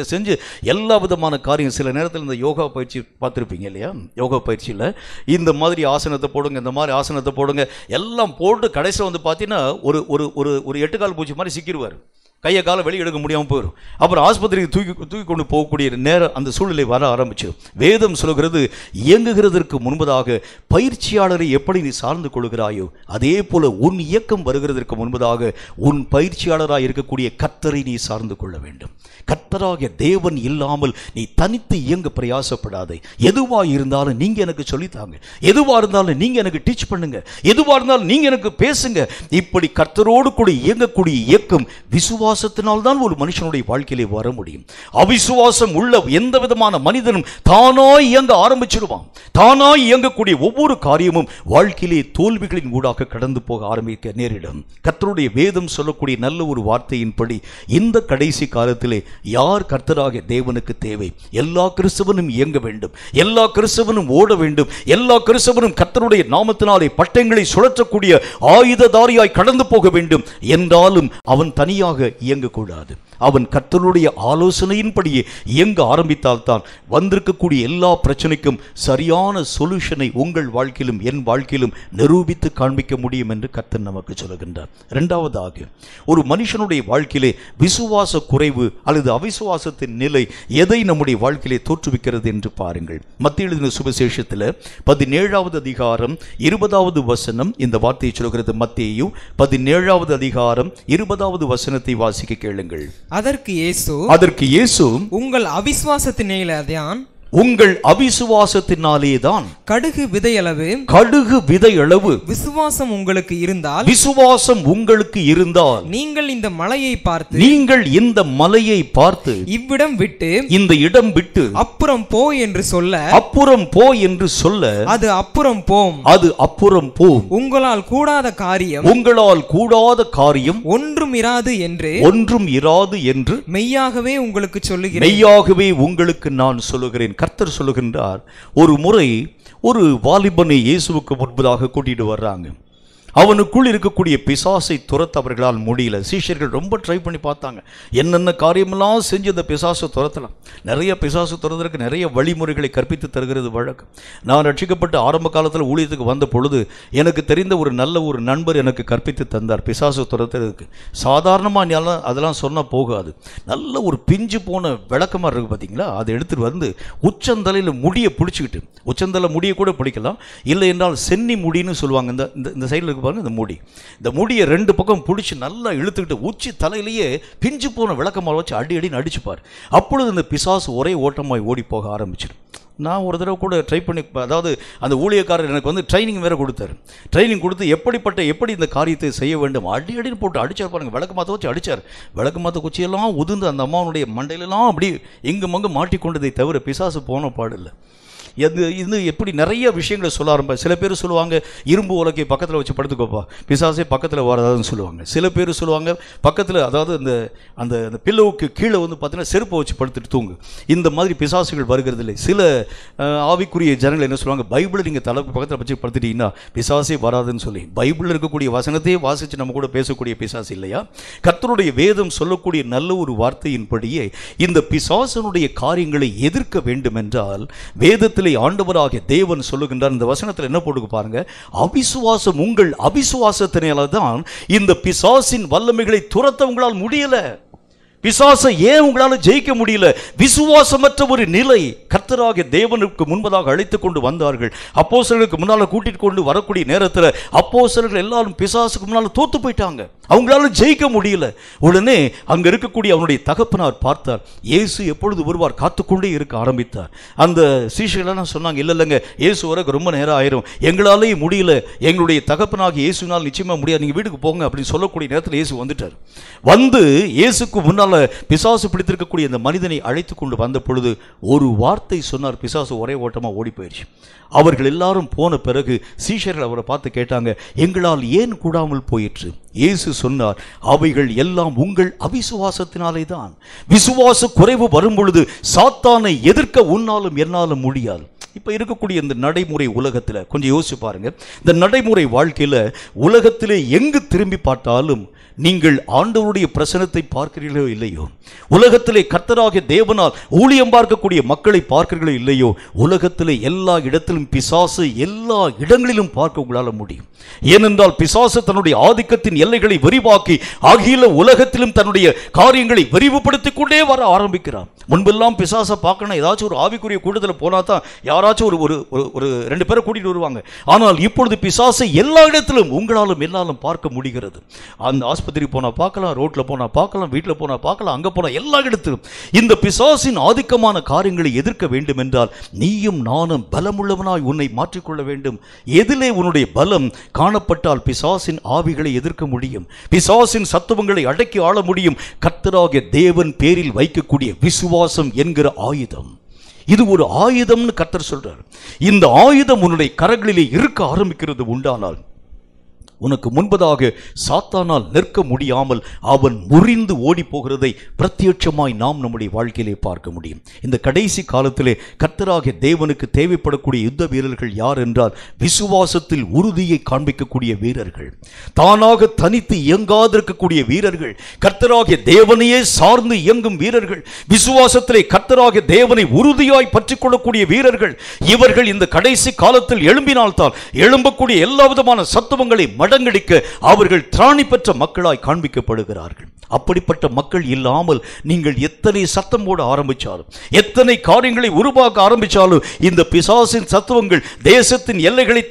செஞ்சு எல்லா விதமான காரியம். சில நேரத்தில் இந்த யோகா பயிற்சி பார்த்துருப்பீங்க இல்லையா? யோகா பயிற்சியில் இந்த மாதிரி ஆசனத்தை போடுங்க, இந்த மாதிரி ஆசனத்தை போடுங்க, எல்லாம் போட்டு கடைசியில் பார்த்தீங்கன்னா ஒரு 8 கால் பூச்சி மாதிரி சிக்கிடுவார். கையை காலை வெளியே எடுக்க முடியாமல் போயிடும். அப்புறம் ஆஸ்பத்திரிக்கு தூக்கி கொண்டு போகக்கூடிய நேரம் அந்த சூழ்நிலை வர ஆரம்பிச்சிடும். வேதம் சொல்கிறது, இயங்குகிறதற்கு முன்பதாக பயிற்சியாளரை எப்படி நீ சார்ந்து கொள்கிறாயோ அதே போல உன் இயக்கம் வருகிறதற்கு முன்பதாக உன் பயிற்சியாளராக இருக்கக்கூடிய கர்த்தரை நீ சார்ந்து கொள்ள வேண்டும். கர்த்தராகிய தேவன் இல்லாமல் நீ தனித்து இயங்க பிரயாசப்படாதே. எதுவாக இருந்தாலும் நீங்க எனக்கு சொல்லித்தாங்க, எதுவாக இருந்தாலும் நீங்க எனக்கு டீச் பண்ணுங்க, எதுவாக இருந்தாலும் நீங்க எனக்கு பேசுங்க. இப்படி கர்த்தரோடு கூட இயங்கக்கூடிய இயக்கம் விசுவாசத்தினால்தான் ஒரு மனுஷனுடைய வாழ்க்கையிலே வர முடியும். அவிசுவாசம் உள்ள எந்த விதமான மனிதனும் தானாய் இயங்க ஆரம்பிச்சிடுவான். தானாய் இயங்கக்கூடிய ஒவ்வொரு காரியமும் வாழ்க்கையிலே தோல்விகளின் ஊடாக கடந்து போக ஆரம்பிக்க நேரிடும். கர்த்தருடைய வேதம் சொல்லக்கூடிய நல்ல ஒரு வார்த்தையின்படி இந்த கடைசி காலத்திலே யார் கர்த்தராகிய தேவனுக்கு தேவை? எல்லா கிறிஸ்தவனும் இயங்க வேண்டும், எல்லா கிறிஸ்தவனும் ஓட வேண்டும், எல்லா கிறிஸ்தவனும் கர்த்தருடைய நாமத்தினாலே பட்டங்களை சுழற்றக்கூடிய ஆயுததாரியாய் கடந்து போக வேண்டும். என்றாலும் அவன் தனியாக இயங்கக்கூடாது. அவன் கர்த்தருடைய ஆலோசனையின்படியே இயங்க ஆரம்பித்தால்தான் வந்திருக்கக்கூடிய எல்லா பிரச்சனைக்கும் சரியான சொல்யூஷனை உங்கள் வாழ்க்கையிலும் என் வாழ்க்கையிலும் நிரூபித்து காண்பிக்க முடியும் என்று கர்த்தர் நமக்கு சொல்லுகின்றார். இரண்டாவதாக, ஒரு மனுஷனுடைய வாழ்க்கையிலே விசுவாச குறைவு அல்லது அவிசுவாசத்தின் நிலை எதை நம்முடைய வாழ்க்கையிலே தோற்றுவிக்கிறது என்று பாருங்கள். மத்திய எழுதின சுவிசேஷத்தில் 17வது அதிகாரம் 20வது வசனம் இந்த வார்த்தையை சொல்கிறது. மத்தேயு 17வது அதிகாரம் 20வது வசனத்தை வாசிக்க கேளுங்கள். அதற்கு இயேசு, உங்கள் அவிசுவாசத்தினாலேதான் உங்கள் அவிசுவாசத்தினாலே தான். கடுகு விதையளவு விசுவாசம் உங்களுக்கு இருந்தால் நீங்கள் இந்த மலையை பார்த்து இவ்விடம் விட்டு இந்த இடம் விட்டு அப்புறம் போ என்று சொல்ல அது அப்புறம் போம். உங்களால் கூடாத காரியம் ஒன்றும் இராது என்று மெய்யாகவே உங்களுக்கு நான் சொல்லுகிறேன். கர்த்தர் சொல்லுகின்றார், ஒரு முறை ஒரு வாலிபனை இயேசுவுக்கு முன்பதாக கூட்டிட்டு வர்றாங்க. அவனுக்குள் இருக்கக்கூடிய பிசாசை துரத்த அவர்களால் முடியல. சீஷர்கள் ரொம்ப ட்ரை பண்ணி பார்த்தாங்க, என்னென்ன காரியமெல்லாம் செஞ்சு அந்த பிசாசை துரத்தலாம். நிறைய பிசாசு துரத்துறதுக்கு நிறைய வழிமுறைகளை கற்பித்து தருகிறது வழக்கம். நான் ரட்சிக்கப்பட்டு ஆரம்ப காலத்தில் ஊழியத்துக்கு வந்த பொழுது எனக்கு தெரிந்த ஒரு நண்பர் எனக்கு கற்பித்து தந்தார் பிசாசு துரத்துறதுக்கு. சாதாரணமாக அதெல்லாம் சொன்னால் போகாது. நல்ல ஒரு பிஞ்சு போன விளக்கமாக இருக்குது பார்த்தீங்களா, அதை எடுத்துகிட்டு வந்து உச்சந்தலையில் முடியை பிடிச்சிக்கிட்டு, உச்சந்தலை முடியை கூட பிடிக்கலாம், இல்லை என்றால் சென்னி முடின்னு சொல்லுவாங்க. இந்த சைடில் இருக்கு பாருங்க, இந்த முடியை ரெண்டு பக்கம் பிடிச்சி நல்லா இழுத்துக்கிட்டு உச்சி தலையிலேயே பிஞ்சு போன விளக்கமாக வச்சு அடின்னு அடிச்சுப்பார். அப்பொழுது இந்த பிசாசு ஒரே ஓட்டமாய் ஓடி போக ஆரம்பிச்சிடும். நான் ஒரு தடவை கூட ட்ரை பண்ணி, அதாவது அந்த ஊழியக்காரர் எனக்கு வந்து ட்ரைனிங் வேறு கொடுத்தாரு. ட்ரைனிங் கொடுத்து எப்படி இந்த காரியத்தை செய்ய வேண்டும் அடின்னு போட்டு அடிச்சார் பாருங்க. விளக்கு மாற்ற வச்சு அடித்தார். விளக்கு மாற்ற குச்சியெல்லாம் உதிர்ந்து அந்த அம்மாவனுடைய மண்டையிலெல்லாம் அப்படி எங்கு மங்கு மாட்டிக்கொண்டதை தவிர பிசாசு போன பாடில்லை. இது எப்படி நிறைய விஷயங்களை சொல்ல ஆரம்பிப்பார். சில பேர் சொல்லுவாங்க, இரும்பு உலக்கை பக்கத்தில் வச்சு படுத்துக்கோப்பா, பிசாசே பக்கத்தில் வராதுன்னு சொல்லுவாங்க. சில பேர் சொல்லுவாங்க, பக்கத்தில் அதாவது அந்த பில்லோவுக்கு கீழே வந்து பார்த்தீங்கன்னா செருப்பை வச்சு படுத்துட்டு தூங்கு. இந்த மாதிரி பிசாசுகள் வருகிறது இல்லை. சில ஆவிக்குரிய ஜனங்கள் என்ன சொல்லுவாங்க, பைபிளை நீங்கள் தலைக்கு பக்கத்தில் வச்சு படுத்துட்டீங்கன்னா பிசாசே வராதுன்னு சொல்லி. பைபிளில் இருக்கக்கூடிய வசனத்தையே வாசித்து நம்ம கூட பேசக்கூடிய பிசாசு இல்லையா? கர்த்தருடைய வேதம் சொல்லக்கூடிய நல்ல ஒரு வார்த்தையின்படியே இந்த பிசாசனுடைய காரியங்களை எதிர்க்க வேண்டும் என்றால் வேதத்தில் ஆண்டவராகிய தேவன் சொல்லுகின்றார். இந்த வசனத்தில் என்ன போட்டு பாருங்க, அவிசுவாசம் உங்கள் அவிசுவாசத்தினால தான் இந்த பிசாசின் வல்லமைகளை துரத்த உங்களால் முடியல. பிசாசை ஏன் உங்களால் ஜெயிக்க முடியல? விசுவாசமற்ற ஒரு நிலை. கர்த்தராகிய தேவனுக்கு முன்பதாக அழைத்து கொண்டு வந்தார்கள். அப்போஸ்தலர்களுக்கு முன்னால் கூட்டிட்டு கொண்டு வரக்கூடிய நேரத்தில் அப்போஸ்தலர்கள் எல்லாரும் பிசாசுக்கு முன்னால் தோத்து போயிட்டாங்க. அவங்களால ஜெயிக்க முடியல. உடனே அங்க இருக்கக்கூடிய அவனுடைய தகப்பனார் பார்த்தார், இயேசு எப்பொழுது வருவார் காத்துக்கொண்டே இருக்க ஆரம்பித்தார். அந்த சீஷர்களெல்லாம் சொன்னாங்க, இல்லைங்க இயேசு வர ரொம்ப நேரம் ஆயிரும், எங்களாலே முடியல, எங்களுடைய தகப்பனாகிய இயேசுனால் நிச்சயமா முடியாது, நீங்க வீட்டுக்கு போங்க அப்படின்னு சொல்லக்கூடிய நேரத்தில் இயேசு வந்துட்டார். வந்து இயேசுக்கு முன்னால் பிசாசு பிடித்திருக்கக்கூடிய அந்த மனிதனை அழைத்து கொண்டு வந்த பொழுது ஒரு வார்த்தை சொன்னார். பிசாசு ஒரே ஓட்டமா ஓடி போயிடுச்சு. அவர்கள் எல்லாரும் போன பிறகு சீஷர்கள் அவரை பார்த்து கேட்டாங்க, எங்களால் ஏன் கூடாமல் போயிற்று? இயேசு சொன்னார், அவைகள் எல்லாம் உங்கள் அவிசுவாசத்தினாலே தான். விசுவாச குறைவு வரும் பொழுது சாத்தானை எதிர்க்க உன்னாலும் என்னாலும் முடியாது. இப்போ இருக்கக்கூடிய இந்த நடைமுறை உலகத்தில் கொஞ்சம் யோசிச்சு பாருங்க. இந்த நடைமுறை வாழ்க்கையில் உலகத்திலே எங்கு திரும்பி பார்த்தாலும் நீங்கள் ஆண்டவருடைய பிரசனத்தை பார்க்கிறீர்களோ இல்லையோ, உலகத்திலே கர்த்தராகிய தேவனால் ஊழியம் பார்க்கக்கூடிய மக்களை பார்க்கிறீர்களோ இல்லையோ, உலகத்திலே எல்லா இடத்திலும் பிசாசு எல்லா இடங்களிலும் பார்க்க உங்களால் முடியும். ஏனென்றால் பிசாசு தன்னுடைய ஆதிக்கத்தின் எல்லைகளை விரிவாக்கி அகில உலகத்திலும் தன்னுடைய காரியங்களை விரிவுபடுத்திக் கொண்டே வர ஆரம்பிக்கிறான். முன்பெல்லாம் பிசாசை பார்க்கணும், ஏதாச்சும் ஒரு ஆவிக்குரிய கூட்டத்தில் போனா தான் யாராச்சும் ஒரு ரெண்டு பேரை கூட்டிட்டு வருவாங்க. ஆனால் இப்பொழுது பிசாசை எல்லா இடத்திலும் உங்களாலும் என்னாலும் பார்க்க முடிகிறது. அந்த ஆஸ்பத்திரி போனா பார்க்கலாம், ரோட்ல போனா பார்க்கலாம், வீட்டில் போனா பார்க்கலாம், அங்க போனா எல்லா இடத்திலும் இந்த பிசாசின் ஆதிக்கமான காரியங்களை எதிர்க்க வேண்டும் என்றால் நீயும் நானும் பலமுள்ளவனாய் உன்னை மாற்றிக்கொள்ள வேண்டும். எதிலே உன்னுடைய பலம் காணப்பட்டால் பிசாசின் ஆவிகளை எதிர்க்க முடியும், பிசாசின் சத்துவங்களை அடக்கி ஆள முடியும். கர்த்தராகிய தேவன் பேரில் வைக்கக்கூடிய விசுவாசம் என்கிற ஆயுதம், இது ஒரு ஆயுதம்னு கர்த்தர் சொல்றார். இந்த ஆயுதம் உன்னுடைய கரங்களிலே இருக்க ஆரம்பிக்கிறது உண்டானால் உனக்கு முன்பதாக சாத்தானால் நிற்க முடியாமல் அவன் முறிந்து ஓடி போகிறதை பிரத்யட்சமாய் நாம் நம்முடைய வாழ்க்கையிலே பார்க்க முடியும். இந்த கடைசி காலத்திலே கர்த்தராகிய தேவனுக்கு தேவைப்படக்கூடிய யுத்த வீரர்கள் யார் என்றால் விசுவாசத்தில் உறுதியை காண்பிக்கக்கூடிய வீரர்கள், தானாக தனித்து இயங்காதிருக்கக்கூடிய வீரர்கள், கர்த்தராகிய தேவனையே சார்ந்து இயங்கும் வீரர்கள், விசுவாசத்திலே கர்த்தராகிய தேவனை உறுதியாய் பற்றிக் கொள்ளக்கூடிய வீரர்கள். இவர்கள் இந்த கடைசி காலத்தில் எழும்பினால்தான் எழும்பக்கூடிய எல்லா விதமான சத்துவங்களை மடங்கடிக்க அவர்கள் திராணி பெற்ற மக்களாய் காண்பிக்கப்படுகிறார்கள். அப்படிப்பட்ட மக்கள் இல்லாமல் நீங்கள் எத்தனை சத்தம் போட ஆரம்பிச்சாலும், எத்தனை காரியங்களை உருவாக்க ஆரம்பிச்சாலும் இந்த பிசாசின் சத்துவங்கள் தேசத்தின் எல்லைகளை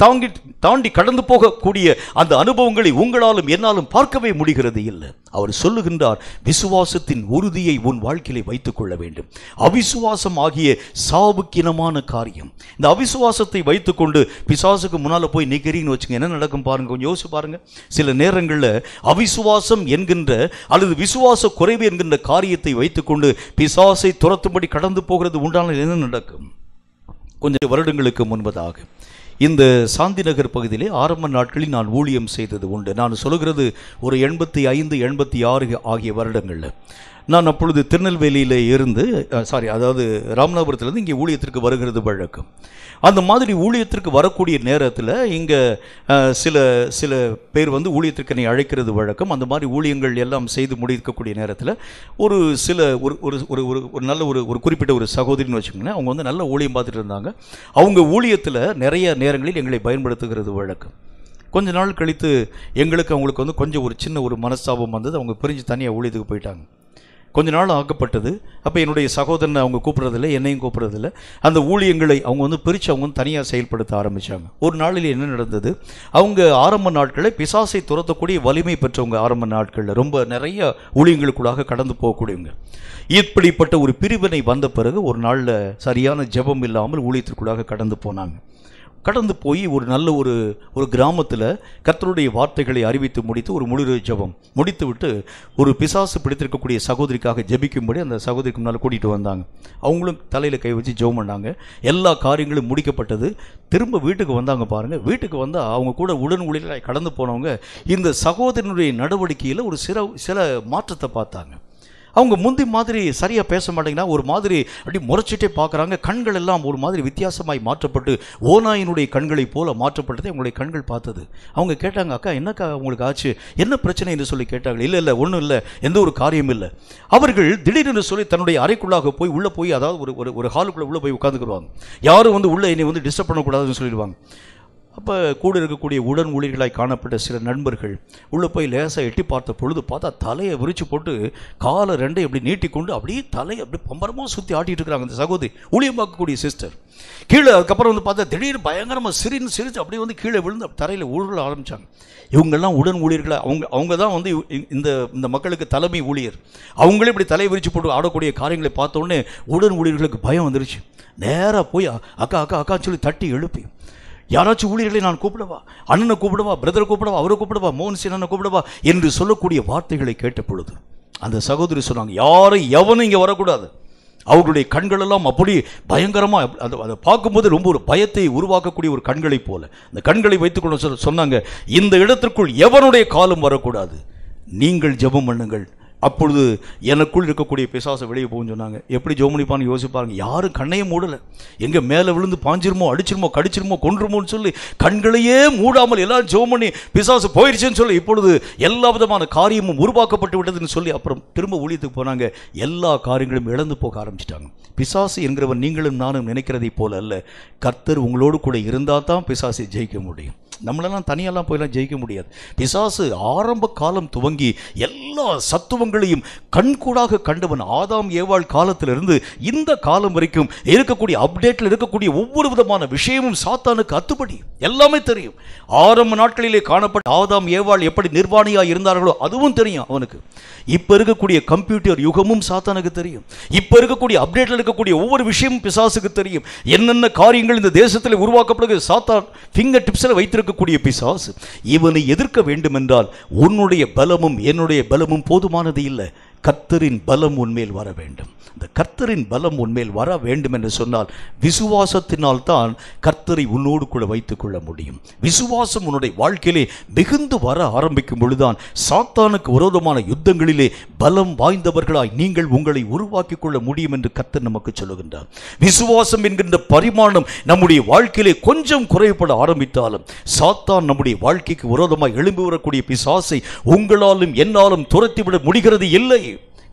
தாண்டி கடந்து போகக்கூடிய அந்த அனுபவங்களை உங்களாலும் என்னாலும் பார்க்கவே முடிகிறது இல்லை. அவர் சொல்லுகின்றார், விசுவாசத்தின் உறுதியை உன் வாழ்க்கையிலே வைத்துக் கொள்ள வேண்டும். அவிசுவாசம் ஆகிய சாவுக்கினமான காரியம். இந்த அவிசுவாசத்தை வைத்துக்கொண்டு பிசாசுக்கு முன்னால போய் நிக்கிறீங்கன்னு வச்சுங்க, என்ன நடக்கும் பாருங்க, கொஞ்சம் யோசிச்சு பாருங்க. சில நேரங்களில் அவிசுவாசம் என்கின்ற அல்லது விசுவாச குறைவு என்கின்ற காரியத்தை வைத்துக்கொண்டு பிசாசை துரத்தும்படி கடந்து போகிறது உண்டான என்ன நடக்கும்? கொஞ்சம் வருடங்களுக்கு முன்பதாக இந்த சாந்தி நகர் பகுதியிலே ஆரம்ப நாட்களில் நான் ஊழியம் செய்தது உண்டு. நான் சொல்கிறது ஒரு 85, 86 ஆகிய வருடங்களில். நான் அப்பொழுது திருநெல்வேலியில் இருந்து அதாவது ராமநாதபுரத்திலிருந்து இங்கே ஊழியத்திற்கு வருகிறது வழக்கம். அந்த மாதிரி ஊழியத்திற்கு வரக்கூடிய நேரத்தில் இங்கே சில பேர் வந்து ஊழியத்திற்கு என்னை அழைக்கிறது வழக்கம். அந்த மாதிரி ஊழியங்கள் எல்லாம் செய்து முடிக்கக்கூடிய நேரத்தில் ஒரு நல்ல ஒரு குறிப்பிட்ட ஒரு சகோதரின்னு வச்சுக்கோங்களேன், அவங்க வந்து நல்ல ஊழியம் பார்த்துட்டு இருந்தாங்க. அவங்க ஊழியத்தில் நிறைய நேரங்களில் எங்களை பயன்படுத்துகிறது வழக்கம். கொஞ்ச நாள் கழித்து அவங்களுக்கு வந்து கொஞ்சம் ஒரு சின்ன ஒரு மனஸ்தாபம் வந்தது. அவங்க பிரிஞ்சு தனியாக ஊழியத்துக்கு போயிட்டாங்க. கொஞ்ச நாள் ஆக்கப்பட்டது. அப்போ என்னுடைய சகோதரனை அவங்க கூப்பிட்றதில்லை, என்னையும் கூப்பிட்றதில்லை. அந்த ஊழியங்களை அவங்க வந்து பிரித்து அவங்க வந்து தனியாக செயல்படுத்த ஆரம்பித்தாங்க. ஒரு நாளில் என்ன நடந்தது, அவங்க ஆரம்ப நாட்களில் பிசாசை துரத்தக்கூடிய வலிமை பெற்றவங்க. ஆரம்ப நாட்களில் ரொம்ப நிறைய ஊழியங்களுக்குள்ளாக கடந்து போகக்கூடியவங்க. இப்படிப்பட்ட ஒரு பிரிவினை வந்த பிறகு ஒரு நாளில் சரியான ஜெபம் இல்லாமல் ஊழியத்திற்குள்ளாக கடந்து போனாங்க. கடந்து போய் ஒரு நல்ல ஒரு கிராமத்தில் கர்த்தருடைய வார்த்தைகளை அறிவித்து முடித்து ஒரு முழு ஜெபம் முடித்து விட்டு ஒரு பிசாசு பிடித்திருக்கக்கூடிய சகோதரிக்காக ஜெபிக்கும்படி அந்த சகோதரிக்கு முன்னால் கூட்டிகிட்டு வந்தாங்க. அவங்களும் தலையில் கை வச்சு ஜெபம் பண்ணாங்க. எல்லா காரியங்களும் முடிக்கப்பட்டது. திரும்ப வீட்டுக்கு வந்தாங்க பாருங்கள். வீட்டுக்கு வந்தால் அவங்க கூட உடன் ஊழியர்களாக கடந்து போனவங்க இந்த சகோதரனுடைய நடவடிக்கையில் ஒரு சில மாற்றத்தை பார்த்தாங்க. அவங்க முந்தி மாதிரி சரியாக பேச மாட்டேங்கன்னா ஒரு மாதிரி அப்படி முறைச்சிட்டே பார்க்குறாங்க. கண்கள் எல்லாம் ஒரு மாதிரி வித்தியாசமாய் மாற்றப்பட்டு ஓநாயினுடைய கண்களைப் போல மாற்றப்பட்டதை அவங்களுடைய கண்கள் பார்த்தது. அவங்க கேட்டாங்க, அக்கா என்னக்கா உங்களுக்கு ஆச்சு, என்ன பிரச்சனை என்று சொல்லி கேட்டாங்க. இல்லை ஒன்றும் இல்லை, எந்த ஒரு காரியம் இல்லை. அவர்கள் திடீரென்று சொல்லி தன்னுடைய அறைக்குள்ளாக போய் உள்ளே போய், அதாவது ஒரு ஹாலுக்குள்ளே உள்ளே போய் உட்காந்துக்குருவாங்க. யாரும் வந்து உள்ளே என்னை வந்து டிஸ்டர்ப் பண்ணக்கூடாதுன்னு சொல்லிடுவாங்க. அப்போ கூட இருக்கக்கூடிய உடன் ஊழியர்களாய் காணப்பட்ட சில நண்பர்கள் உள்ளே போய் லேசாக எட்டி பார்த்தா தலையை விரிச்சு போட்டு காலை ரெண்டை அப்படி நீட்டிக்கொண்டு அப்படியே தலையை அப்படி பம்பரமாக சுற்றி ஆட்டிகிட்டு இருக்கிறாங்க. அந்த சகோதரி ஊழியம் பார்க்கக்கூடிய சிஸ்டர் கீழே. அதுக்கப்புறம் வந்து பார்த்தா திடீர்னு பயங்கரமாக சிரிச்சு அப்படியே வந்து கீழே விழுந்து தரையில் ஊழல ஆரம்பித்தாங்க. இவங்கெல்லாம் உடன் ஊழியர்களை அவங்க தான் வந்து இந்த மக்களுக்கு தலைமை ஊழியர். அவங்களே இப்படி தலையை விரிச்சு போட்டு ஆடக்கூடிய காரியங்களை பார்த்தோன்னே உடன் ஊழியர்களுக்கு பயம் வந்துருச்சு. நேராக போய் அக்கா அக்கா அக்கான்னு சொல்லி தட்டி எழுப்பி, யாராச்சும் ஊழியர்களை நான் கூப்பிடவா, அண்ணனை கூப்பிடவா, பிரதரை கூப்பிடவா, அவரை கூப்பிடவா, மோகன் சின்னனை கூப்பிடவா என்று சொல்லக்கூடிய வார்த்தைகளை கேட்ட பொழுது அந்த சகோதரி சொன்னாங்க, எவனும் இங்கே வரக்கூடாது. அவருடைய கண்கள் எல்லாம் அப்படி பயங்கரமாக அதை பார்க்கும்போது ரொம்ப ஒரு பயத்தை உருவாக்கக்கூடிய ஒரு கண்களை போல அந்த கண்களை வைத்துக்கொண்டு சொன்னாங்க, இந்த இடத்திற்குள் எவனுடைய காலும் வரக்கூடாது, நீங்கள் ஜெபம் பண்ணுங்கள், அப்பொழுது எனக்குள் இருக்கக்கூடிய பிசாசை வெளியே போகுன்னு சொன்னாங்க. எப்படி ஜோமனிப்பான்னு யோசிப்பாங்க. யாரும் கண்ணையே மூடலை. எங்கே மேலே விழுந்து பாஞ்சிருமோ, அடிச்சிருமோ, கடிச்சிருமோ, கொன்றுமோன்னு சொல்லி கண்களையே மூடாமல் எல்லாம் ஜோமனி பிசாசு போயிடுச்சுன்னு சொல்லி இப்பொழுது எல்லா விதமான காரியமும் உருவாக்கப்பட்டு விட்டதுன்னு சொல்லி அப்புறம் திரும்ப ஊழியத்துக்கு போனாங்க. எல்லா காரியங்களும் இழந்து போக ஆரம்பிச்சிட்டாங்க. பிசாசு என்கிறவன் நீங்களும் நானும் நினைக்கிறதை போல அல்ல. கர்த்தர் உங்களோடு கூட இருந்தால் தான் பிசாசை ஜெயிக்க முடியும். நம்மளெல்லாம் தனியெல்லாம் போயெல்லாம் ஜெயிக்க முடியாது. பிசாசு ஆரம்ப காலம் துவங்கி எல்லா சத்துவங்களையும் கண்கூடாக கண்டவன். ஆதாம் ஏவாள் காலத்திலிருந்து இந்த காலம் வரைக்கும் இருக்கக்கூடிய அப்டேட்டில் இருக்கக்கூடிய ஒவ்வொரு விதமான விஷயமும் சாத்தானுக்கு அத்துப்படி எல்லாமே தெரியும். ஆரம்ப நாட்களிலே காணப்பட்ட ஆதாம் ஏவாள் எப்படி நிர்வாணியாக இருந்தார்களோ அதுவும் தெரியும் அவனுக்கு. இப்போ இருக்கக்கூடிய கம்ப்யூட்டர் யுகமும் சாத்தானுக்கு தெரியும். இப்போ இருக்கக்கூடிய அப்டேட்டில் இருக்கக்கூடிய ஒவ்வொரு விஷயமும் பிசாசுக்கு தெரியும். என்னென்ன காரியங்கள் இந்த தேசத்தில் உருவாக்கப்படுகிறது சாத்தான் ஃபிங்கர் டிப்ஸில் வைத்திருக்கக்கூடிய பிசாசு. இவனை எதிர்க்க வேண்டும் என்றால் உன்னுடைய பலமும் என்னுடைய பலமும் போதுமானது இல்லை. கர்த்தரின் பலம் உன்மேல் வர வேண்டும். இந்த கர்த்தரின் பலம் உன்மேல் வர வேண்டும் என்று சொன்னால் விசுவாசத்தினால் தான் கர்த்தரை உன்னோடு கூட வைத்துக் கொள்ள முடியும். விசுவாசம் உன்னுடைய வாழ்க்கையிலே மிகுந்து வர ஆரம்பிக்கும் பொழுதுதான் சாத்தானுக்கு விரோதமான யுத்தங்களிலே பலம் வாய்ந்தவர்களாய் நீங்கள் உங்களை உருவாக்கிக் கொள்ள முடியும் என்று கர்த்தர் நமக்கு சொல்லுகின்றார். விசுவாசம் என்கின்ற பரிமாணம் நம்முடைய வாழ்க்கையிலே கொஞ்சம் குறைபட ஆரம்பித்தாலும் சாத்தான் நம்முடைய வாழ்க்கைக்கு விரோதமாய் எழும்பி வரக்கூடிய பிசாசை உங்களாலும் என்னாலும் துரத்திவிட முடிகிறது இல்லை.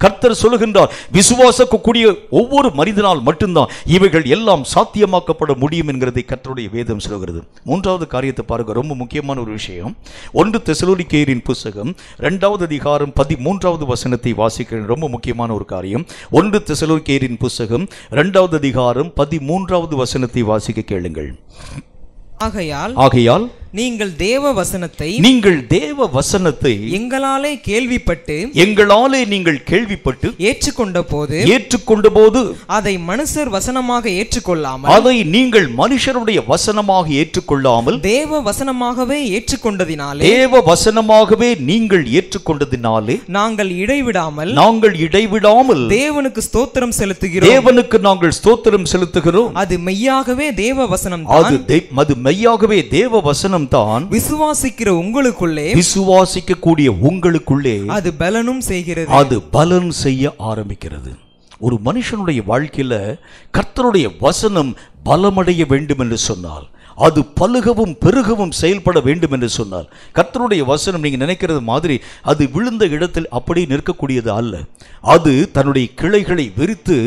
கர்த்தர் சொல்லுகின்றார், விசுவாசக்கூடிய ஒவ்வொரு மனிதனால் மட்டும்தான் இவைகள் எல்லாம் சாத்தியமாக்கப்பட முடியும் என்கிறதை கர்த்தருடைய வேதம் சொல்கிறது. மூன்றாவது காரியத்தை பாருங்க, ரொம்ப முக்கியமான ஒரு விஷயம். 1 தெசலோனிக்கேயரின் புத்தகம் 2வது அதிகாரம் 13வது வசனத்தை வாசிக்கிற ரொம்ப முக்கியமான ஒரு காரியம். 1 தெசலோனிக்கேயரின் புத்தகம் 2வது அதிகாரம் 13வது வசனத்தை வாசிக்க கேளுங்கள். ஆகையால் நீங்கள் தேவ வசனத்தை எங்களாலே நீங்கள் கேள்விப்பட்டு ஏற்றுக்கொண்ட போது அதை மனுஷர் வசனமாக ஏற்றுக்கொள்ளாமல் அதை நீங்கள் மனுஷருடைய வசனமாக ஏற்றுக்கொள்ளாமல் தேவ வசனமாகவே நீங்கள் ஏற்றுக்கொண்டதினாலே நாங்கள் இடைவிடாமல் தேவனுக்கு நாங்கள் ஸ்தோத்திரம் செலுத்துகிறோம். அது மெய்யாகவே தேவ வசனம் தான். விசுவாசிக்கிற உங்களுக்குள்ளே, விசுவாசிக்கக்கூடிய உங்களுக்குள்ளே அது பலனும் செய்கிறது. அது பலன் செய்ய ஆரம்பிக்கிறது. ஒரு மனுஷனுடைய வாழ்க்கையில கர்த்தருடைய வசனம் பலமடைய வேண்டும் என்று சொன்னால், அது பலுகவும் பெருகவும் செயல்பட வேண்டும் என்று சொன்னால், கர்த்தருடைய வசனம் நீங்க நினைக்கிறது மாதிரி அது விழுந்த இடத்தில் அப்படி நிற்கக்கூடியது அல்ல. அது தன்னுடைய கிளைகளை விரித்து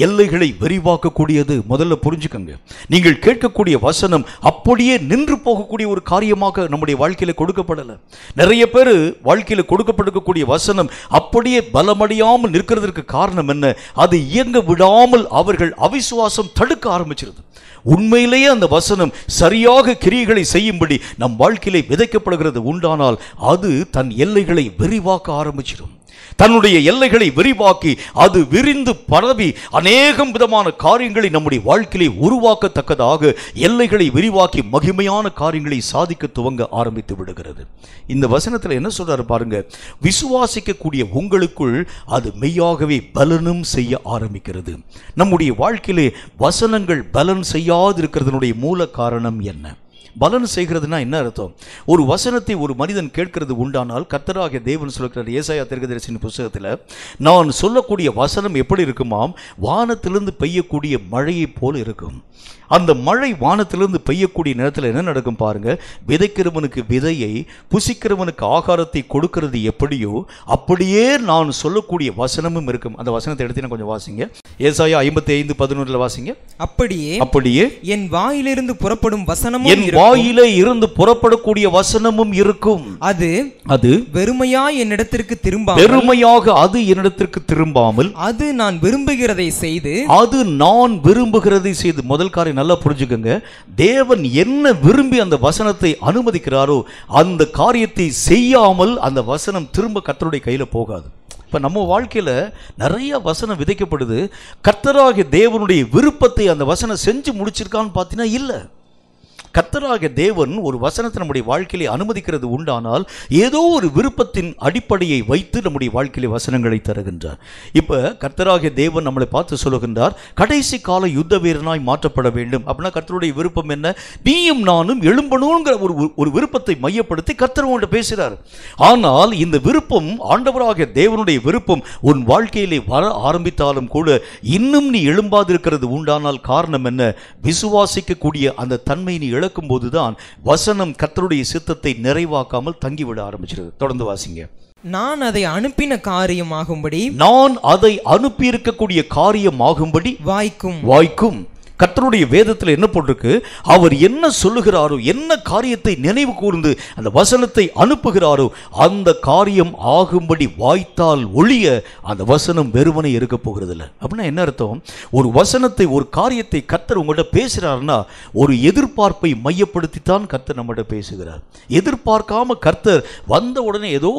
எல்லைகளை விரிவாக்கக்கூடியது. முதல்ல புரிஞ்சுக்கங்க, நீங்கள் கேட்கக்கூடிய வசனம் அப்படியே நின்று போகக்கூடிய ஒரு காரியமாக நம்முடைய வாழ்க்கையில கொடுக்கப்படலை. நிறைய பேர் வாழ்க்கையில கொடுக்கப்பட்டிருக்கக்கூடிய வசனம் அப்படியே பலமடையாமல் நிற்கிறதுக்கு காரணம் என்ன? அது இயங்க விடாமல் அவர்கள் அவிசுவாசம் தடுக்க ஆரம்பிச்சிருது. உண்மையிலேயே அந்த வசனம் சரியாக கிரியைகளை செய்யும்படி நம் வாழ்க்கையிலே விதைக்கப்படுகிறது உண்டானால் அது தன் எல்லைகளை விரிவாக்க ஆரம்பிச்சிடும். தன்னுடைய எல்லைகளை விரிவாக்கி அது விரிந்து பரவி அநேகம் விதமான காரியங்களை நம்முடைய வாழ்க்கையிலே உருவாக்கத்தக்கதாக எல்லைகளை விரிவாக்கி மகிமையான காரியங்களை சாதிக்க துவங்க ஆரம்பித்து விடுகிறது. இந்த வசனத்தில் என்ன சொல்றாரு பாருங்க, விசுவாசிக்கக்கூடிய உங்களுக்குள் அது மெய்யாகவே பலனும் செய்ய ஆரம்பிக்கிறது. நம்முடைய வாழ்க்கையிலே வசனங்கள் பலன் செய்யாதிருக்கிறதுனுடைய மூல காரணம் என்ன? பலன் செய்கிறதுனா என்ன அர்த்தம்? ஒரு வசனத்தை ஒரு மனிதன் கேட்கிறது உண்டானால், கர்த்தராகிய தேவன் சொல்கிறார் ஏசாயா தீர்க்கதரிசியின் புத்தகத்தில், நான் சொல்லக்கூடிய வசனம் எப்படி இருக்குமாம்? வானத்திலிருந்து பெய்யக்கூடிய மழையை போல இருக்கும். அந்த மழை வானத்திலிருந்து பெய்யக்கூடிய நேரத்தில் என்ன நடக்கும் பாருங்க, விதைக்கிறவனுக்கு விதையை, புசிக்கிறவனுக்கு ஆகாரத்தை கொடுக்கிறது எப்படியோ அப்படியே நான் சொல்லக்கூடிய வசனமும் இருக்கும். அந்த வசனத்தை எடுத்து கொஞ்சம் வாசிங்க. ஏசாயா 55:11 வாசிங்க. அப்படியே என் வாயிலிருந்து புறப்படும் வசனமும், என் வாயிலே இருந்து புறப்படக்கூடிய வசனமும் இருக்கும். அது வெறுமையாய் என்னிடத்திற்கு திரும்பாமல், வெறுமையாக அது என்னிடத்திற்கு திரும்பாமல், அது நான் விரும்புகிறதை செய்து, முதல் காரியம் நல்லா புரிஞ்சுக்கங்க, தேவன் என்ன விரும்பி அந்த வசனத்தை அனுமதிக்கிறாரோ அந்த காரியத்தை செய்யாமல் அந்த வசனம் திரும்ப கர்த்தருடைய கையில போகாது. இப்ப நம்ம வாழ்க்கையில நிறைய வசனம் விதைக்கப்படுது. கர்த்தராகிய தேவனுடைய விருப்பத்தை அந்த வசனம் செஞ்சு முடிச்சிருக்கான்னு பார்த்தீங்கன்னா இல்லை. கர்த்தராகிய தேவன் ஒரு வசனத்தை நம்முடைய வாழ்க்கையிலே அனுமதிக்கிறது உண்டானால் ஏதோ ஒரு விருப்பத்தின் அடிப்படையை வைத்து நம்முடைய வாழ்க்கையிலே வசனங்களை தருகின்றார். இப்ப கர்த்தராகிய தேவன் நம்மளை பார்த்து சொல்லுகின்றார், கடைசி கால யுத்த வீரனாய் மாற்றப்பட வேண்டும். அப்படின்னா கர்த்தருடைய விருப்பம் என்ன? நீயும் நானும் எழும்பணுங்கிற ஒரு விருப்பத்தை மையப்படுத்தி கர்த்தர் உன்கிட்ட பேசுகிறார். ஆனால் இந்த விருப்பம், ஆண்டவராகிய தேவனுடைய விருப்பம் உன் வாழ்க்கையிலே வர ஆரம்பித்தாலும் கூட இன்னும் நீ எழும்பாதிருக்கிறது உண்டானால் காரணம் என்ன? விசுவாசிக்கக்கூடிய அந்த தன்மை நீ இழக்கும் போதுதான் வசனம் கர்த்தருடைய சித்தத்தை நிறைவாக்காமல் தங்கிவிட ஆரம்பிச்சிருது. தொடர்ந்து வாசிங்க. நான் அதை அனுப்பின காரியமாகும்படி, நான் அதை அனுப்பி இருக்கக்கூடிய காரியமாகும்படி வாய்க்கும். கர்த்தருடைய வேதத்தில் என்ன போட்டிருக்கு? அவர் என்ன சொல்லுகிறாரோ, என்ன காரியத்தை நினைவு கூர்ந்து அந்த வசனத்தை அனுப்புகிறாரோ அந்த காரியம் ஆகும்படி வாய்த்தால் ஒழிய அந்த வசனம் வெறுமனே இருக்க போகிறது இல்லை. அப்படின்னா என்ன அர்த்தம்? ஒரு வசனத்தை, ஒரு காரியத்தை கர்த்தர் உங்கள்கிட்ட பேசுகிறாருன்னா ஒரு எதிர்பார்ப்பை மையப்படுத்தித்தான் கர்த்தர் நம்மகிட்ட பேசுகிறார். எதிர்பார்க்காம கர்த்தர் வந்த உடனே ஏதோ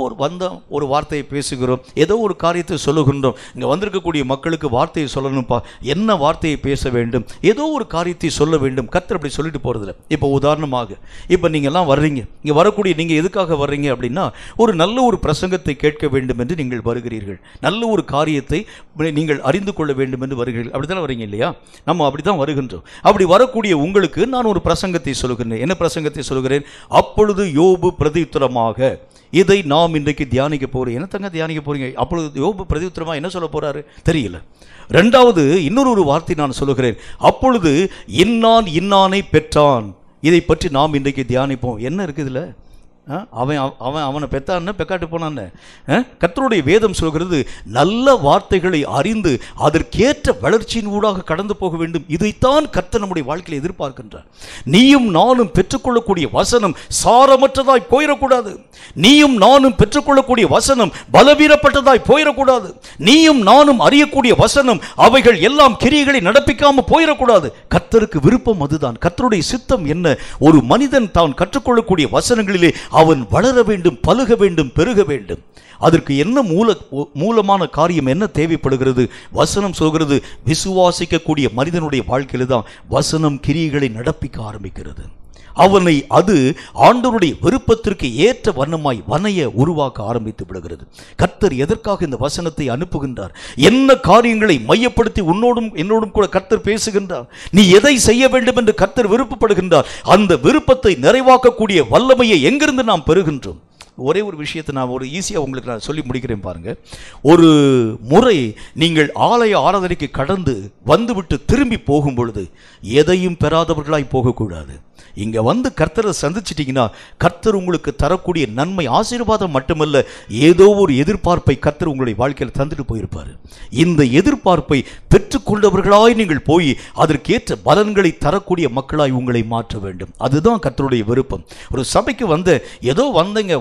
ஒரு வார்த்தையை பேசுகிறோம், ஏதோ ஒரு காரியத்தை சொல்லுகின்றோம். இங்கே வந்திருக்கக்கூடிய மக்களுக்கு வார்த்தையை சொல்லணும்ப்பா, என்ன வார்த்தையை பேச வேண்டும், ஏதோ ஒரு காரியத்தை சொல்ல வேண்டும். கர்த்தர் அப்படி சொல்லிட்டு போறதில்ல. இப்போ உதாரணமாக, இப்போ நீங்க எல்லாம் வர்றீங்க, இங்க வரக்கூடிய நீங்க எதுக்காக வர்றீங்க அப்படின்னா ஒரு நல்ல ஒரு பிரசங்கத்தை கேட்க வேண்டும் என்று நீங்கள் வருகிறீர்கள். நல்ல ஒரு காரியத்தை நீங்கள் அறிந்து கொள்ள வேண்டும் என்று வருகிறீர்கள். அப்படித்தான் வரீங்க இல்லையா? நம்ம அப்படித்தான் வருகின்றோம். அப்படி வரக்கூடிய உங்களுக்கு நான் ஒரு பிரசங்கத்தை சொல்லுகிறேன். என்ன பிரசங்கத்தை சொல்லுகிறேன்? அப்பொழுது யோபு பிரதியுத்தரமாக, இதை நாம் இன்றைக்கு தியானிக்க போறோம். என்ன தங்க தியானிக்க போறீங்க? அப்பொழுது யோபு பிரதியுத்தரமா என்ன சொல்ல போறாரு தெரியல. இரண்டாவது இன்னொரு வார்த்தை நான் சொல்லுகிறேன். அப்பொழுது இன்னான் இன்னானை பெற்றான். இதை பற்றி நாம் இன்றைக்கு தியானிப்போம். என்ன இருக்குது இதுல? அவனை பெத்தான்னு பெக்காட்டு போனான்னு. கர்த்தருடைய வேதம் சொல்கிறது நல்ல வார்த்தைகளை அறிந்து அதற்கேற்ற வளர்ச்சியின் ஊடாக கடந்து போக வேண்டும். இதைத்தான் கர்த்தர் நம்முடைய வாழ்க்கையில் எதிர்பார்க்கின்றார். நீயும் நானும் பெற்றுக்கொள்ளக்கூடிய வசனம் சாரமற்றதாய் போயிடக்கூடாது. நீயும் நானும் பெற்றுக்கொள்ளக்கூடிய வசனம் பலவீனப்பட்டதாய் போயிடக்கூடாது. நீயும் நானும் அறியக்கூடிய வசனம் அவைகள் எல்லாம் கிரியைகளை நடப்பிக்காம போயிடக்கூடாது. கர்த்தருக்கு விருப்பம் அதுதான். கர்த்தருடைய சித்தம் என்ன? ஒரு மனிதன் தான் கற்றுக்கொள்ளக்கூடிய வசனங்களிலே அவன் வளர வேண்டும், பலுக வேண்டும், பெருக வேண்டும். அதற்கு என்ன மூலமான காரியம் என்ன தேவைப்படுகிறது? வசனம் சொல்கிறது, விசுவாசிக்கக்கூடிய மனிதனுடைய வாழ்க்கையில் தான் வசனம் கிரியைகளை நடப்பிக்க ஆரம்பிக்கிறது. அவனை அது ஆண்டவருடைய விருப்பத்திற்கு ஏற்ற வண்ணமாய் வனைய உருவாக்க ஆரம்பித்து விடுகிறது. கர்த்தர் எதற்காக இந்த வசனத்தை அனுப்புகின்றார்? என்ன காரியங்களை மையப்படுத்தி உன்னோடும் என்னோடும் கூட கர்த்தர் பேசுகின்றார்? நீ எதை செய்ய வேண்டும் என்று கர்த்தர் விருப்பப்படுகின்றார்? அந்த விருப்பத்தை நிறைவாக்கக்கூடிய வல்லமையை எங்கிருந்து நாம் பெறுகின்றோம்? ஒரே ஒரு விஷயத்தை நான் ஈஸியாக உங்களுக்கு நான் சொல்லி முடிக்கிறேன் பாருங்க. ஒரு முறை நீங்கள் ஆலய ஆராதனைக்கு கடந்து வந்துவிட்டு திரும்பி போகும் பொழுது எதையும் பெறாதவர்களாய் போகக்கூடாது. இங்கே வந்து கர்த்தரை சந்திச்சிட்டிங்கன்னா கர்த்தர் உங்களுக்கு தரக்கூடிய நன்மை ஆசீர்வாதம் மட்டுமல்ல, ஏதோ ஒரு எதிர்பார்ப்பை கர்த்தர் உங்களுடைய வாழ்க்கையில் தந்துட்டு போயிருப்பார். இந்த எதிர்பார்ப்பை பெற்றுக்கொண்டவர்களாய் நீங்கள் போய் அதற்கேற்ற பலன்களை தரக்கூடிய மக்களாய் உங்களை மாற்ற வேண்டும். அதுதான் கர்த்தருடைய விருப்பம். ஒரு சபைக்கு ஏதோ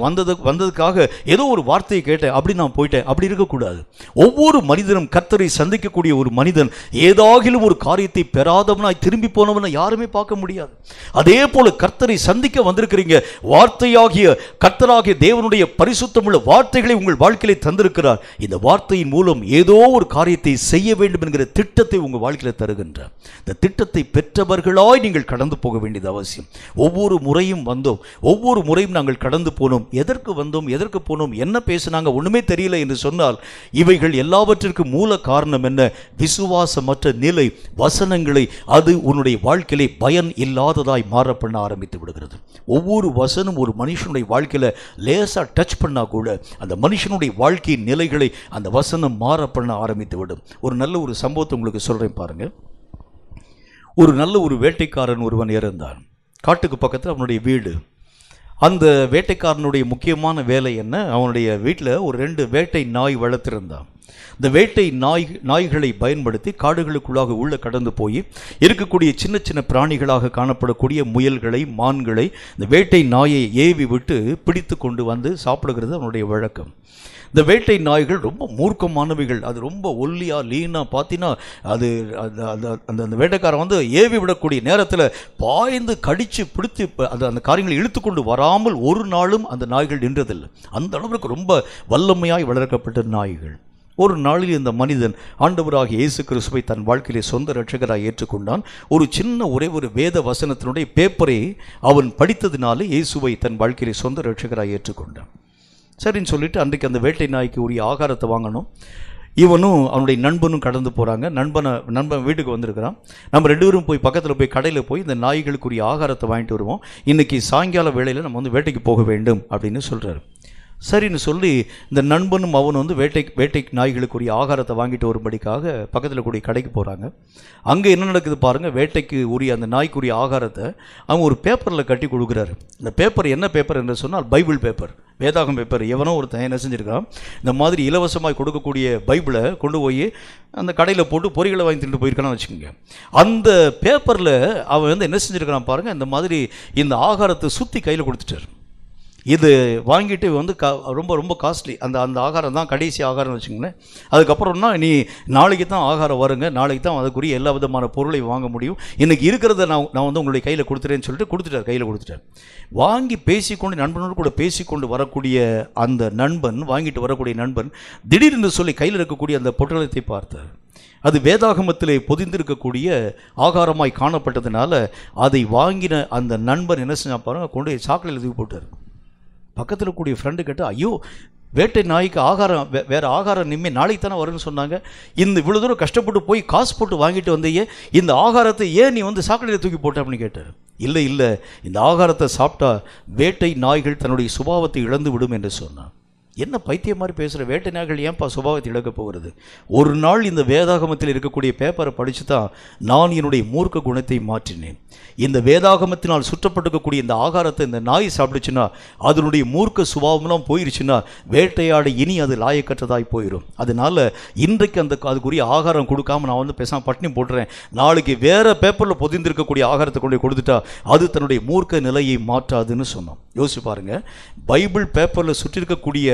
வந்ததுக்காக ஏதோ ஒரு வார்த்தையை கேட்டேன் அப்படி நான் போயிட்டேன், அப்படி இருக்கக்கூடாது. ஒவ்வொரு மனிதனும் கர்த்தரை சந்திக்கக்கூடிய ஒரு மனிதன் ஏதாகிலும் ஒரு காரியத்தை பெறாதவனாய் திரும்பி போனவனை யாருமே பார்க்க முடியாது. அதே போல கர்த்தரை சந்திக்க வந்திருக்கிறீங்க. வார்த்தையாகிய கர்த்தராகிய தேவனுடைய பரிசுத்தமுள்ள வார்த்தைகளை உங்கள் வாழ்க்கையிலே தந்திருக்கிறார். இந்த வார்த்தையின் மூலம் ஏதோ ஒரு காரியத்தை செய்ய வேண்டும் என்கிற திட்டத்தை உங்கள் வாழ்க்கையில் தருகின்றார். இந்த திட்டத்தை பெற்றவர்களாய் நீங்கள் கடந்து போக வேண்டியது அவசியம். ஒவ்வொரு முறையும் நாங்கள் கடந்து போனோம். எதற்கு வந்தோம், எதற்கு போனோம், என்ன பேசினாங்க, ஒண்ணுமே தெரியல என்று சொன்னால் இவைகள் எல்லாவற்றிற்கும் மூல காரணம் என்ன? விசுவாசமற்ற நிலை. வசனங்களை அது உன்னுடைய வாழ்க்கையிலே பயன் இல்லாததாய் மாற பண்ண ஆரம்பித்து விடுகிறது. ஒவ்வொரு வசனம் ஒரு மனுஷனுடைய வாழ்க்கையில லேசா டச் பண்ணா கூட அந்த மனுஷனுடைய வாழ்க்கையின் நிலைகளை அந்த வசனம் மாற பண்ண ஆரம்பித்து விடும். ஒரு நல்ல ஒரு சம்பவத்தை உங்களுக்கு சொல்றேன் பாருங்க. ஒரு நல்ல ஒரு வேட்டைக்காரன் ஒருவன் இருந்தான். காட்டுக்கு பக்கத்தில் அவனுடைய வீடு. அந்த வேட்டைக்காரனுடைய முக்கியமான வேலை என்ன? அவனுடைய வீட்டில் ஒரு 2 வேட்டை நாய் வளர்த்திருந்தான். இந்த வேட்டை நாய்களை பயன்படுத்தி காடுகளுக்குள்ளாக உள்ள கடந்து போய் இருக்கக்கூடிய சின்ன சின்ன பிராணிகளாக காணப்படக்கூடிய முயல்களை, மான்களை இந்த வேட்டை நாயை ஏவி விட்டு பிடித்து கொண்டு வந்து சாப்பிடுகிறது அவனுடைய வழக்கம். இந்த வேட்டை நாய்கள் ரொம்ப மூர்க்கமானவைகள். அது ரொம்ப ஒல்லியா லீனா பார்த்தீங்கன்னா அது அந்த வேட்டைக்காரன் ஏவி விடக்கூடிய நேரத்தில் பாய்ந்து கடித்து பிடித்து அந்த காரியங்களை இழுத்து கொண்டு வராமல் ஒரு நாளும் அந்த நாய்கள் நின்றதில்லை. அந்த அளவுக்கு ரொம்ப வல்லமையாய் வளர்க்கப்பட்ட நாய்கள். ஒரு நாளில் இந்த மனிதன் ஆண்டவராகிய இயேசு கிறிஸ்துவை தன் வாழ்க்கையிலே சொந்த இரட்சகராக ஏற்றுக்கொண்டான். ஒரே ஒரு வேத வசனத்தினுடைய பேப்பரை அவன் படித்ததினாலே இயேசுவை தன் வாழ்க்கையிலே சொந்த இரட்சகராக ஏற்றுக்கொண்டான். சரின்னு சொல்லிட்டு அன்றைக்கு அந்த வேட்டை நாய்க்கு உரிய ஆகாரத்தை வாங்கணும். இவனும் அவனுடைய நண்பனும் கடந்து போகிறாங்க. நண்பன் வீட்டுக்கு வந்திருக்கிறான். நம்ம 2 பேரும் போய் பக்கத்தில் போய் கடையில் போய் இந்த நாய்களுக்குரிய ஆகாரத்தை வாங்கிட்டு வருவோம். இன்றைக்கி சாயங்கால வேளையில் நம்ம வேட்டைக்கு போக வேண்டும் அப்படின்னு சொல்கிறாரு. சரின்னு சொல்லி இந்த நண்பனும் அவனும் வேட்டை நாய்களுக்குரிய ஆகாரத்தை வாங்கிட்டு வரும்படிக்காக பக்கத்தில் கூடிய கடைக்கு போகிறாங்க. அங்கே என்ன நடக்குது பாருங்கள். வேட்டைக்கு உரிய அந்த நாய்க்குரிய ஆகாரத்தை அவங்க ஒரு பேப்பரில் கட்டி கொடுக்குறாரு. இந்த பேப்பர் என்ன பேப்பர் என்று சொன்னால் பைபிள் பேப்பர், வேதாகம் பேப்பர். எவனோ ஒருத்தன் என்ன செஞ்சுருக்கான், இந்த மாதிரி இலவசமாக கொடுக்கக்கூடிய பைபிளை கொண்டு போய் அந்த கடையில் போட்டு பொறிகளை வாங்கி திட்டு போயிருக்கான்னு வச்சுக்கோங்க. அந்த பேப்பரில் அவன் என்ன செஞ்சுருக்கான் பாருங்கள், இந்த மாதிரி இந்த ஆகாரத்தை சுற்றி கையில் கொடுத்துட்டார். இது வாங்கிட்டு ரொம்ப ரொம்ப காஸ்ட்லி. அந்த ஆகாரம் தான் கடைசி ஆகாரம்னு வச்சுக்கோங்களேன். அதுக்கப்புறம்னா நீ நாளைக்கு தான் ஆகாரம் வருங்க, நாளைக்கு தான் அதுக்குரிய எல்லா விதமான பொருளை வாங்க முடியும், இன்றைக்கி இருக்கிறத நான் உங்களுடைய கையில் கொடுத்துறேன்னு சொல்லிட்டு கையில் கொடுத்துட்டார். வாங்கி பேசிக்கொண்டு நண்பனோடு கூட பேசிக்கொண்டு வரக்கூடிய அந்த நண்பன், வாங்கிட்டு வரக்கூடிய நண்பன் திடீரென்று சொல்லி கையில் இருக்கக்கூடிய அந்த பொட்டலத்தை பார்த்தார். அது வேதாகமத்திலே பொதிந்திருக்கக்கூடிய ஆகாரமாய் காணப்பட்டதுனால அதை வாங்கின அந்த நண்பன் என்ன செஞ்சா பாருங்க, கொண்டு சாக்கடையில் தூக்கி போட்டார். பக்கத்தில் கூடிய ஃப்ரெண்டு கேட்டால், ஐயோ வேட்டை நாய்க்கு ஆகாரம் வேறு ஆகாரம் இனிமேல் நாளைக்கு தானே வரும்னு சொன்னாங்க, இவ்வளோ தூரம் கஷ்டப்பட்டு போய் காசு போட்டு வாங்கிட்டு வந்தையே, இந்த ஆகாரத்தை ஏன் நீ சாக்கடையில் தூக்கி போட்ட அப்படின்னு கேட்டார். இல்லை இந்த ஆகாரத்தை சாப்பிட்டா வேட்டை நாய்கள் தன்னுடைய சுபாவத்தை இழந்து விடும் என்று சொன்னான். என்ன பைத்தியம் மாதிரி பேசுகிற, வேட்டை நாய்கள் ஏன்பா சுபாவத்தை இழக்க போகிறது? ஒரு நாள் இந்த வேதாகமத்தில் இருக்கக்கூடிய பேப்பரை படித்து தான் நான் என்னுடைய மூர்க்க குணத்தை மாற்றினேன். இந்த வேதாகமத்தினால் சுற்றப்பட்டிருக்கக்கூடிய இந்த ஆகாரத்தை இந்த நாய் சாப்பிடுச்சுன்னா அதனுடைய மூர்க்க சுபாவம்லாம் போயிருச்சுன்னா வேட்டையாட இனி அது லாயக்கற்றதாய் போயிடும். அதனால இன்றைக்கு அதுக்குரிய ஆகாரம் கொடுக்காம நான் பேசாமல் பட்டினி போட்டுறேன், நாளைக்கு வேற பேப்பரில் பொதிந்திருக்கக்கூடிய ஆகாரத்தை கொண்டு கொடுத்துட்டா அது தன்னுடைய மூர்க்க நிலையை மாற்றாதுன்னு சொன்னோம். யோசிச்சு பாருங்க, பைபிள் பேப்பரில் சுற்றிருக்கக்கூடிய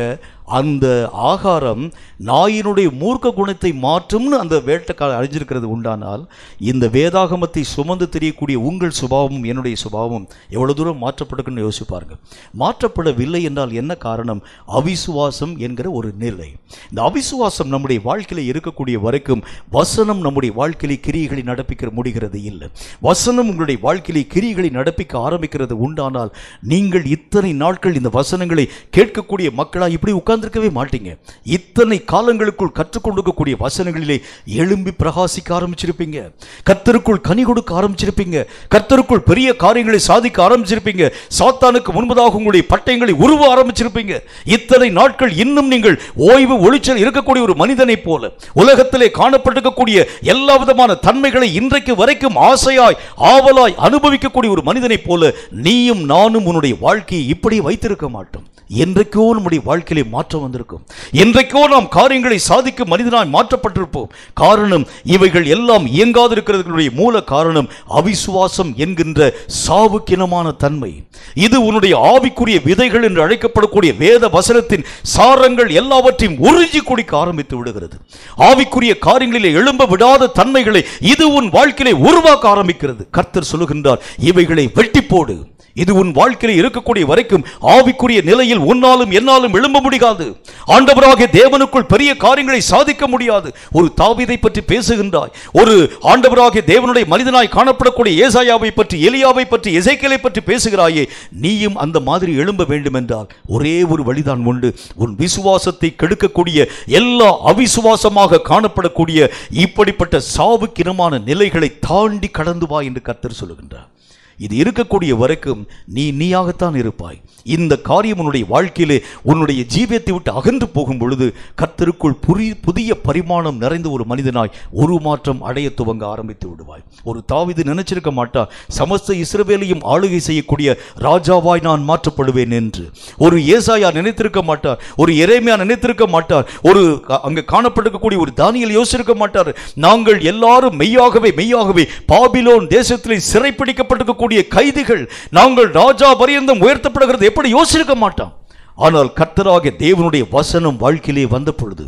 அந்த ஆகாரம் நாயினுடைய மூர்க்க குணத்தை மாற்றும்னு அந்த வேட்டைக்காரர் அறிஞ்சிருக்கிறது உண்டானால் இந்த வேதாகமத்தை சுமந்து தெரியக்கூடிய உங்கள் சுபாவமும் என்னுடைய சுபாவமும் எவ்வளவு தூரம் மாற்றப்படுக்குன்னு யோசிச்சு பாருங்க. மாற்றப்படவில்லை என்றால் என்ன காரணம்? அவிசுவாசம் என்கிற ஒரு நிலை. இந்த அவிசுவாசம் நம்முடைய வாழ்க்கையில் இருக்கக்கூடிய வரைக்கும் வசனம் நம்முடைய வாழ்க்கையிலே கிரியைகளை நடப்பிக்க முடிகிறது இல்லை. வசனம் உங்களுடைய வாழ்க்கையிலே கிரியைகளை நடப்பிக்க ஆரம்பிக்கிறது உண்டானால் நீங்கள் இத்தனை நாட்கள் இந்த வசனங்களை கேட்கக்கூடிய மக்களாக இப்படி உட்கார்ந்திருக்கவே மாட்டீங்க. இத்தனை காலங்களுக்குள் கற்றுக்கொண்டிருக்கக்கூடிய வசனங்களிலே எழும்பி பிரகாசிக்க ஆரம்பிச்சிருப்பீங்க. கர்த்தருக்குள் கனி கொடுக்க ஆரம்பிச்சிருப்பீங்க. கர்த்தருக்குள் பெரிய காரியங்களை சாதிக்க ஆரம்பிச்சிருப்பீங்க. சாத்தானுக்கு முன்பதாக உங்களுடைய பட்டயங்களை உருவ ஆரம்பிச்சிருப்பீங்க. இத்தனை நாட்கள் இன்னும் நீங்கள் ஓய்வு ஒளிச்சல் இருக்கக்கூடிய ஒரு மனிதனை போல உலகத்திலே காணப்பட்டிருக்கக்கூடிய எல்லா விதமான தன்மைகளை இன்றைக்கு வரைக்கும் ஆசையாய் ஆவலாய் அனுபவிக்கக்கூடிய ஒரு மனிதனை போல நீயும் நானும் உன்னுடைய வாழ்க்கையை இப்படி வைத்திருக்க மாட்டோம். என்றைக்கோ நம்முடைய வாழ்க்கையிலே மாற்றம் வந்திருக்கும். என்றைக்கோ நாம் காரியங்களை சாதிக்கும் மனிதனாய் மாற்றப்பட்டிருப்போம். காரணம், இவைகள் எல்லாம் இயங்காதிருக்கிறதுடைய மூல காரணம் அவிசுவாசம் என்கின்ற சாவுக்கினமான தன்மை. இது உன்னுடைய ஆவிக்குரிய விதைகள் என்று அழைக்கப்படக்கூடிய வேத வசனத்தின் சாரங்கள் எல்லாவற்றையும் உறிஞ்சி குடிக்க ஆரம்பித்து விடுகிறது. ஆவிக்குரிய காரியங்களிலே எழும்ப விடாத தன்மைகளை இது உன் வாழ்க்கையிலே உருவாக்க ஆரம்பிக்கிறது. கர்த்தர் சொல்லுகின்றார், இவைகளை வெட்டி போடு. இது உன் வாழ்க்கையில் இருக்கக்கூடிய வரைக்கும் ஆவிக்குரிய நிலையில் உன்னாலும் என்னாலும் எழும்ப முடியாது. ஆண்டவராகிய தேவனுக்குள் பெரிய காரியங்களை சாதிக்க முடியாது. ஒரு தாவீதை பற்றி பேசுகின்றாய், ஒரு ஆண்டவராகிய தேவனுடைய மனிதனாய் காணப்படக்கூடிய ஏசாயாவை பற்றி, எலியாவை பற்றி, எசேக்கியேலை பற்றி பேசுகிறாயே, நீயும் அந்த மாதிரி எழும்ப வேண்டும் என்றால் ஒரே ஒரு வழிதான் உண்டு. உன் விசுவாசத்தை கெடுக்கக்கூடிய எல்லா அவிசுவாசமாக காணப்படக்கூடிய இப்படிப்பட்ட சாவுக்கினமான நிலைகளை தாண்டி கடந்து வா என்று கர்த்தர் சொல்லுகின்றார். இது இருக்கக்கூடிய வரைக்கும் நீயாகத்தான் இருப்பாய். இந்த காரியம் உன்னுடைய வாழ்க்கையிலே உன்னுடைய ஜீவியத்தை விட்டு அகன்று போகும் பொழுது கர்த்தருக்குள் புதிய பரிமாணம் நிறைந்த ஒரு மனிதனாய் உருமாற்றம் அடைய துவங்க ஆரம்பித்து விடுவாய். ஒரு தாவீது நினைச்சிருக்க மாட்டா சமஸ்த இஸ்ரவேலையும் ஆளுகை செய்யக்கூடிய ராஜாவாய் நான் மாற்றப்படுவேன் என்று. ஒரு ஏசாயா நினைத்திருக்க மாட்டார், ஒரு எரேமியா நினைத்திருக்க மாட்டார், ஒரு அங்கே காணப்பட்டிருக்கக்கூடிய ஒரு தானியேல் யோசிச்சிருக்க மாட்டார். நாங்கள் எல்லாரும் மெய்யாகவே பாபிலோன் தேசத்திலே சிறைப்பிடிக்கப்பட்டிருக்கக்கூடிய கைதிகள், நாங்கள் ராஜா பரியந்தம் உயர்த்தப்படுகிறது எப்படி யோசிக்க மாட்டான். ஆனால் கர்த்தராகிய தேவனுடைய வசனம் வாழ்க்கையிலே வந்த பொழுது,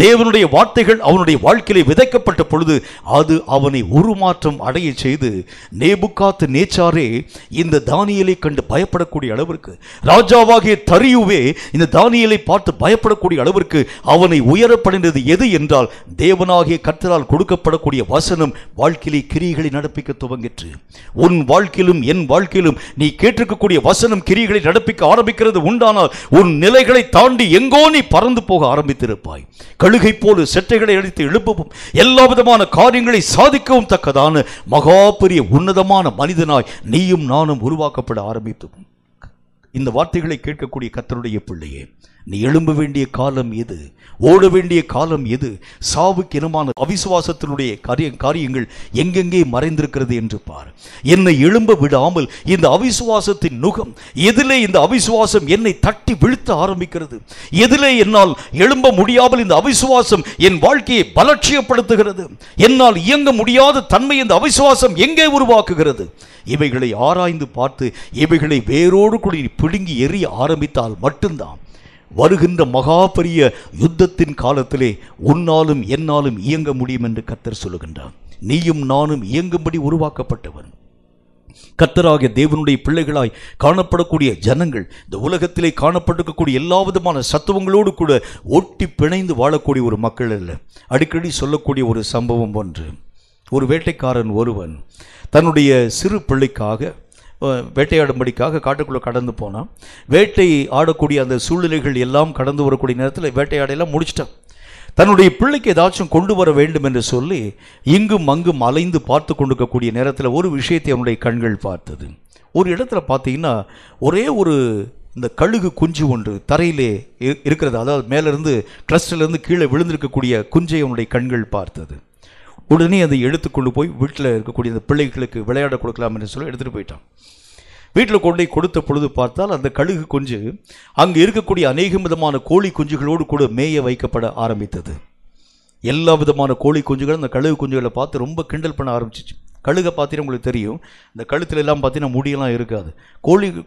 தேவனுடைய வார்த்தைகள் அவனுடைய வாழ்க்கையிலே விதைக்கப்பட்ட பொழுது அது அவனை உருமாற்றம் அடைய செய்து நேபுகாத் நேச்சாரே இந்த தானியேலை கண்டு பயப்படக்கூடிய அளவிற்கு, ராஜாவாகிய தரியுவே இந்த தானியேலை பார்த்து பயப்படக்கூடிய அளவிற்கு அவனை உயரப்படைந்தது எது என்றால் தேவனாகிய கர்த்தரால் கொடுக்கப்படக்கூடிய வசனம் வாழ்க்கையிலே கிரியைகளை நடப்பிக்க துவங்கிற்று. உன் வாழ்க்கையிலும் என் வாழ்க்கையிலும் நீ கேட்டிருக்கக்கூடிய வசனம் கிரியைகளை நடப்பிக்க ஆரம்பிக்கிறது உண்டானால் உன் நிலைகளை தாண்டி எங்கோ நீ பறந்து போக ஆரம்பித்திருப்பாய். கழுகை போல செட்டைகளை அடித்து எழுப்பவும் எல்லா விதமான காரியங்களை சாதிக்கவும் தக்கதான மகா பெரிய உன்னதமான மனிதனாய் நீயும் நானும் உருவாக்கப்பட ஆரம்பித்தோம். இந்த வார்த்தைகளை கேட்கக்கூடிய கர்த்தருடைய பிள்ளையே, நீ எழும்ப வேண்டிய காலம் எது? ஓட வேண்டிய காலம் எது? சாவுக்கினமான அவிசுவாசத்தினுடைய காரியங்கள் எங்கெங்கே மறைந்திருக்கிறது என்று பார். என்னை எழும்ப விடாமல் இந்த அவிசுவாசத்தின் நுகம் எதிலே இந்த அவிசுவாசம் என்னை தட்டி வீழ்த்த ஆரம்பிக்கிறது? எதிலே என்னால் எழும்ப முடியாமல் இந்த அவிசுவாசம் என் வாழ்க்கையை பலட்சியப்படுத்துகிறது? என்னால் இயங்க முடியாத தன்மை இந்த அவிசுவாசம் எங்கே உருவாக்குகிறது? இவைகளை ஆராய்ந்து பார்த்து இவைகளை வேரோடு கூட பிடுங்கி எறிய ஆரம்பித்தால் மட்டும்தான் வருகின்ற மகா பெரிய யுத்தத்தின் காலத்திலே உன்னாலும் என்னாலும் இயங்க முடியும் என்று கர்த்தர் சொல்லுகின்றார். நீயும் நானும் இயங்கும்படி உருவாக்கப்பட்டவன். கர்த்தராகிய தேவனுடைய பிள்ளைகளாய் காணப்படக்கூடிய ஜனங்கள் இந்த உலகத்திலே காணப்பட்டிருக்கக்கூடிய எல்லா விதமான சத்துவங்களோடு கூட ஒட்டி பிணைந்து வாழக்கூடிய ஒரு மக்கள் அல்ல. அடிக்கடி சொல்லக்கூடிய ஒரு சம்பவம் ஒன்று. ஒரு வேட்டைக்காரன் ஒருவன் தன்னுடைய சிறு பிள்ளைக்காக வேட்டையாடும்படிக்காக காட்டுக்குள்ளே கடந்து போனான். வேட்டை ஆடக்கூடிய அந்த சூழ்நிலைகள் எல்லாம் கடந்து வரக்கூடிய நேரத்தில் வேட்டையாடையெல்லாம் முடிச்சிட்டான். தன்னுடைய பிள்ளைக்கு ஏதாச்சும் கொண்டு வர வேண்டும் என்று சொல்லி இங்கும் அங்கும் அலைந்து பார்த்து கொண்டிருக்கக்கூடிய நேரத்தில் ஒரு விஷயத்தை அவனுடைய கண்கள் பார்த்தது. ஒரு இடத்துல பார்த்தீங்கன்னா ஒரே ஒரு இந்த கழுகு குஞ்சு ஒன்று தரையிலே இருக்கிறது, அதாவது மேலிருந்து ட்ரஸ்டிலிருந்து கீழே விழுந்திருக்கக்கூடிய குஞ்சை அவனுடைய கண்கள் பார்த்தது. உடனே அதை எடுத்துக்கொண்டு போய் வீட்டில் இருக்கக்கூடிய அந்த பிள்ளைகளுக்கு விளையாட கொடுக்கலாம் என்று சொல்லி எடுத்துகிட்டு போயிட்டான். வீட்டில் கொண்டு கொடுத்த பொழுது பார்த்தால் அந்த கழுகு குஞ்சு அங்கே இருக்கக்கூடிய அநேக விதமான கோழி குஞ்சுகளோடு கூட மேய வைக்கப்பட ஆரம்பித்தது. எல்லா விதமான கோழி குஞ்சுகளும் அந்த கழுகு குஞ்சுகளை பார்த்து ரொம்ப கிண்டல் பண்ண ஆரம்பிச்சிச்சு. கழுகை பார்த்தீங்கன்னா உங்களுக்கு தெரியும், இந்த கழுத்துல எல்லாம் பார்த்தீங்கன்னா முடியெல்லாம் இருக்காது.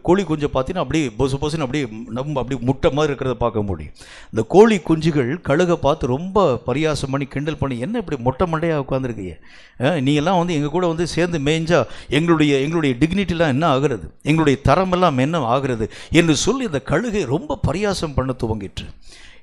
கோழி குஞ்சை பார்த்தீங்கன்னா அப்படியே பொசு பொசுன்னு அப்படியே நம்ம அப்படியே முட்டை மாதிரி இருக்கிறத பார்க்க முடியும். இந்த கோழி குஞ்சுகள் கழுகை பார்த்து ரொம்ப பரியாசம் பண்ணி கிண்டல் பண்ணி, என்ன இப்படி மொட்டை மண்டையாக உட்காந்துருக்கீங்க, நீ எல்லாம் வந்து எங்கள் கூட வந்து சேர்ந்து மேய்ஞ்சா எங்களுடைய டிக்னிட்டிலாம் என்ன ஆகிறது, எங்களுடைய தரமெல்லாம் என்ன ஆகிறது என்று சொல்லி இந்த கழுகை ரொம்ப பரியாசம் பண்ண துவங்கிற்று.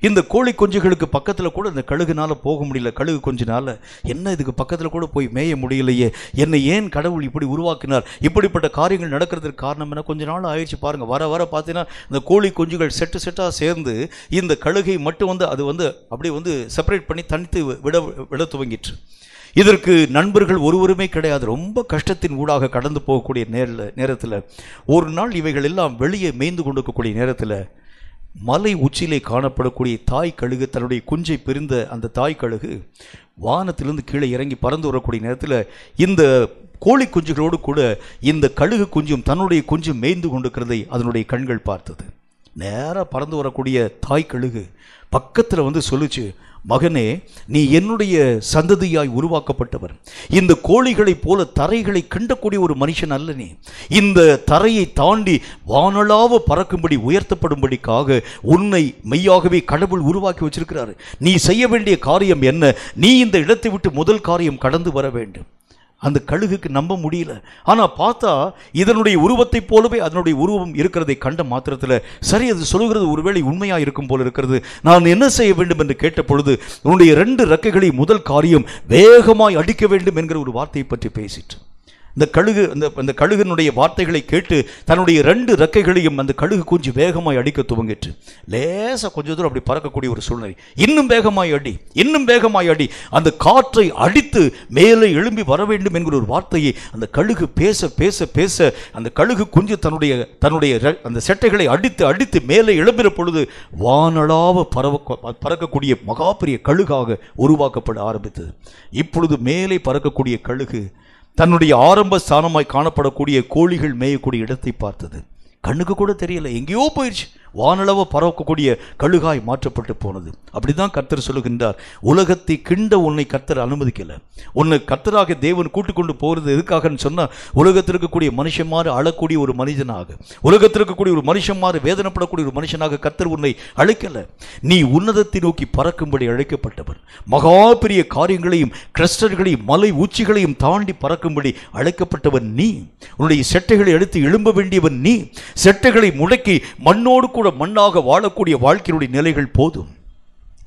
இந்த கோழி குஞ்சுகளுக்கு பக்கத்தில் கூட இந்த கழுகுனால் போக முடியல. கழுகு குஞ்சுனால என்ன இதுக்கு பக்கத்தில் கூட போய் மேய முடியலையே, என்னை ஏன் கடவுள் இப்படி உருவாக்கினார், இப்படிப்பட்ட காரியங்கள் நடக்கிறதுக்கு காரணம் என்ன? கொஞ்ச நாள் ஆயிடுச்சு பாருங்கள், வர வர பார்த்தீங்கன்னா இந்த கோழி குஞ்சுகள் செட்டாக சேர்ந்து இந்த கழுகை மட்டும் வந்து அது வந்து அப்படியே வந்து செப்பரேட் பண்ணி தனித்து விட துவங்கிற்று. இதற்கு நண்பர்கள் ஒருவருமே கிடையாது. ரொம்ப கஷ்டத்தின் ஊடாக கடந்து போகக்கூடிய நேரத்தில் ஒரு நாள் இவைகள் எல்லாம் வெளியே மேய்ந்து கொண்டிருக்கக்கூடிய நேரத்தில் மலை உச்சியிலே காணப்படக்கூடிய தாய் கழுகு தன்னுடைய குஞ்சை பிரிந்த அந்த தாய் கழுகு வானத்திலிருந்து கீழே இறங்கி பறந்து வரக்கூடிய நேரத்தில் இந்த கோழி குஞ்சுகளோடு கூட இந்த கழுகு குஞ்சும் தன்னுடைய குஞ்சும் மேய்ந்து கொண்டிருக்கிறதை அதனுடைய கண்கள் பார்த்தது. நேராக பறந்து வரக்கூடிய தாய் கழுகு பக்கத்தில் வந்து சொல்லிச்சு, மகனே, நீ என்னுடைய சந்ததியாய் உருவாக்கப்பட்டவர். இந்த கோழிகளைப் போல தரைகளை கிண்டக்கூடிய ஒரு மனுஷன் அல்ல நீ. இந்த தரையை தாண்டி வானளாவ பறக்கும்படி உயர்த்தப்படும்படிக்காக உன்னை மெய்யாகவே கடவுள் உருவாக்கி வச்சிருக்கிறாரு. நீ செய்ய வேண்டிய காரியம் என்ன? நீ இந்த இடத்தை விட்டு முதல் காரியம் கடந்து வர வேண்டும். அந்த கழுகுக்கு நம்ப முடியல. ஆனால் பார்த்தா இதனுடைய உருவத்தை போலவே அதனுடைய உருவம் இருக்கிறதை கண்ட மாத்திரத்தில் சரி, அது சொல்கிறது ஒருவேளை உண்மையாக இருக்கும் போல இருக்கிறது, நான் என்ன செய்ய வேண்டும் என்று கேட்ட பொழுது உன்னுடைய 2 ரெக்கைகளை முதல் காரியம் வேகமாய் அடிக்க வேண்டும் என்கிற ஒரு வார்த்தையை பற்றி பேசிட்டு இந்த கழுகனுடைய வார்த்தைகளை கேட்டு தன்னுடைய 2 ரெக்கைகளையும் அந்த கழுகு குஞ்சு வேகமாய் அடிக்க துவங்கிற்று. லேசாக கொஞ்சம் தூரம் அப்படி பறக்கக்கூடிய ஒரு சூழ்நிலை. இன்னும் வேகமாய் அடி, இன்னும் வேகமாய் அடி, அந்த காற்றை அடித்து மேலே எழும்பி வர வேண்டும் என்கிற ஒரு வார்த்தையை அந்த கழுகு பேச பேச பேச அந்த கழுகு குஞ்சு தன்னுடைய அந்த செட்டைகளை அடித்து அடித்து மேலே எழும்புகிற பொழுது வானளாவ பறக்கக்கூடிய மகாபெரிய கழுகாக உருவாக்கப்பட ஆரம்பித்தது. இப்பொழுது மேலே பறக்கக்கூடிய கழுகு தன்னுடைய ஆரம்ப ஸ்தானமாய் காணப்படக்கூடிய கோழிகள் மேயக்கூடிய இடத்தை பார்த்தது. கண்ணுக்கு கூட தெரியல, எங்கேயோ போயிடுச்சு. வானளவு பறக்கக்கூடிய கழுகாய் மாற்றப்பட்டு போனது. அப்படிதான் கர்த்தர் சொல்லுகின்றார், உலகத்தை கிண்ட உன்னை கர்த்தர் அனுமதிக்கல. உன்னை கர்த்தராக தேவன் கூட்டிக் கொண்டு போகிறது எதுக்காகன்னு சொன்னா, உலகத்தில் இருக்கக்கூடிய மனுஷன் மாறு அழக்கூடிய ஒரு மனிதனாக, உலகத்தில் இருக்கக்கூடிய ஒரு மனுஷன் மாறு வேதனைப்படக்கூடிய ஒரு மனுஷனாக கர்த்தர் உன்னை அழைக்கல. நீ உன்னதத்தை நோக்கி பறக்கும்படி அழைக்கப்பட்டவர். மகா பெரிய காரியங்களையும் கிரஸ்டர்களையும் மலை உச்சிகளையும் தாண்டி பறக்கும்படி அழைக்கப்பட்டவன் நீ. உன்னுடைய செட்டைகளை எடுத்து எழும்ப வேண்டியவன் நீ. செட்டைகளை முடக்கி மண்ணோடு கூட மண்ணாக வாழக்கூடிய வாழ்க்கையுடைய நிலைகள் போதும்.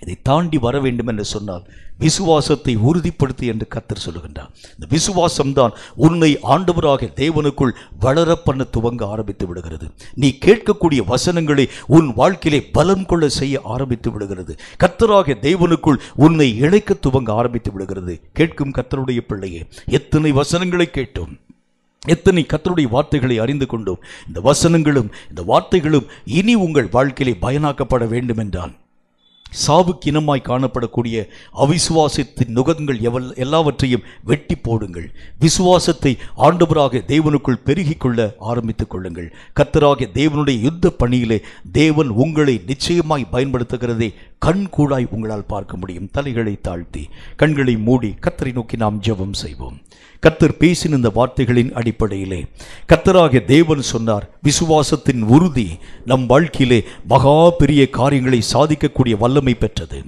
இதை தாண்டி வர வேண்டும் என்று சொன்னால் விசுவாசத்தை உறுதிப்படுத்தி என்று கர்த்தர் சொல்லுகின்றார். இந்த விசுவாசம்தான் உன்னை ஆண்டவராக தேவனுக்குள் வளர பண்ண துவங்க ஆரம்பித்து விடுகிறது. நீ கேட்கக்கூடிய வசனங்களை உன் வாழ்க்கையிலே பலம் கொள்ள செய்ய ஆரம்பித்து விடுகிறது. கர்த்தராக தேவனுக்குள் உன்னை இழைக்க துவங்க ஆரம்பித்து விடுகிறது. கேட்கும் கர்த்தருடைய பிள்ளையே, எத்தனை வசனங்களை கேட்டோம், எத்தனை கர்த்தருடைய வார்த்தைகளை அறிந்து கொண்டோம். இந்த வசனங்களும் இந்த வார்த்தைகளும் இனி உங்கள் வாழ்க்கையிலே பயனாக்கப்பட வேண்டும் என்றால் சாவுக்கு இனமாய் காணப்படக்கூடிய அவிசுவாசத்தின் நுகங்கள் எல்லாவற்றையும் வெட்டி போடுங்கள். விசுவாசத்தை ஆண்டவராக தேவனுக்குள் பெருகிக் கொள்ள ஆரம்பித்துக் கொள்ளுங்கள். கர்த்தராக தேவனுடைய யுத்த பணியிலே தேவன் உங்களை நிச்சயமாய் பயன்படுத்துகிறதை கண்கூடாய் உங்களால் பார்க்க முடியும். தலைகளை தாழ்த்தி கண்களை மூடி கர்த்தரை நோக்கி நாம் ஜெபம் செய்வோம். கர்த்தர் பேசின இந்த வார்த்தைகளின் அடிப்படையிலே கர்த்தராகிய தேவன் சொன்னார், விசுவாசத்தின் உறுதி நம் வாழ்க்கையிலே மகா பெரிய காரியங்களை சாதிக்கக்கூடிய வல்லமை பெற்றது.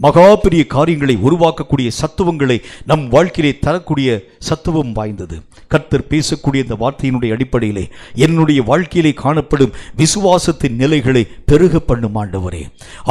மகா பெரிய காரியங்களை உருவாக்கக்கூடிய சத்துவங்களை நம் வாழ்க்கையிலே தரக்கூடிய சத்துவம் வாய்ந்தது. கர்த்தர் பேசக்கூடிய இந்த வார்த்தையினுடைய அடிப்படையிலே என்னுடைய வாழ்க்கையிலே காணப்படும் விசுவாசத்தின் நிலைகளை பெருக பண்ணும் ஆண்டவரே.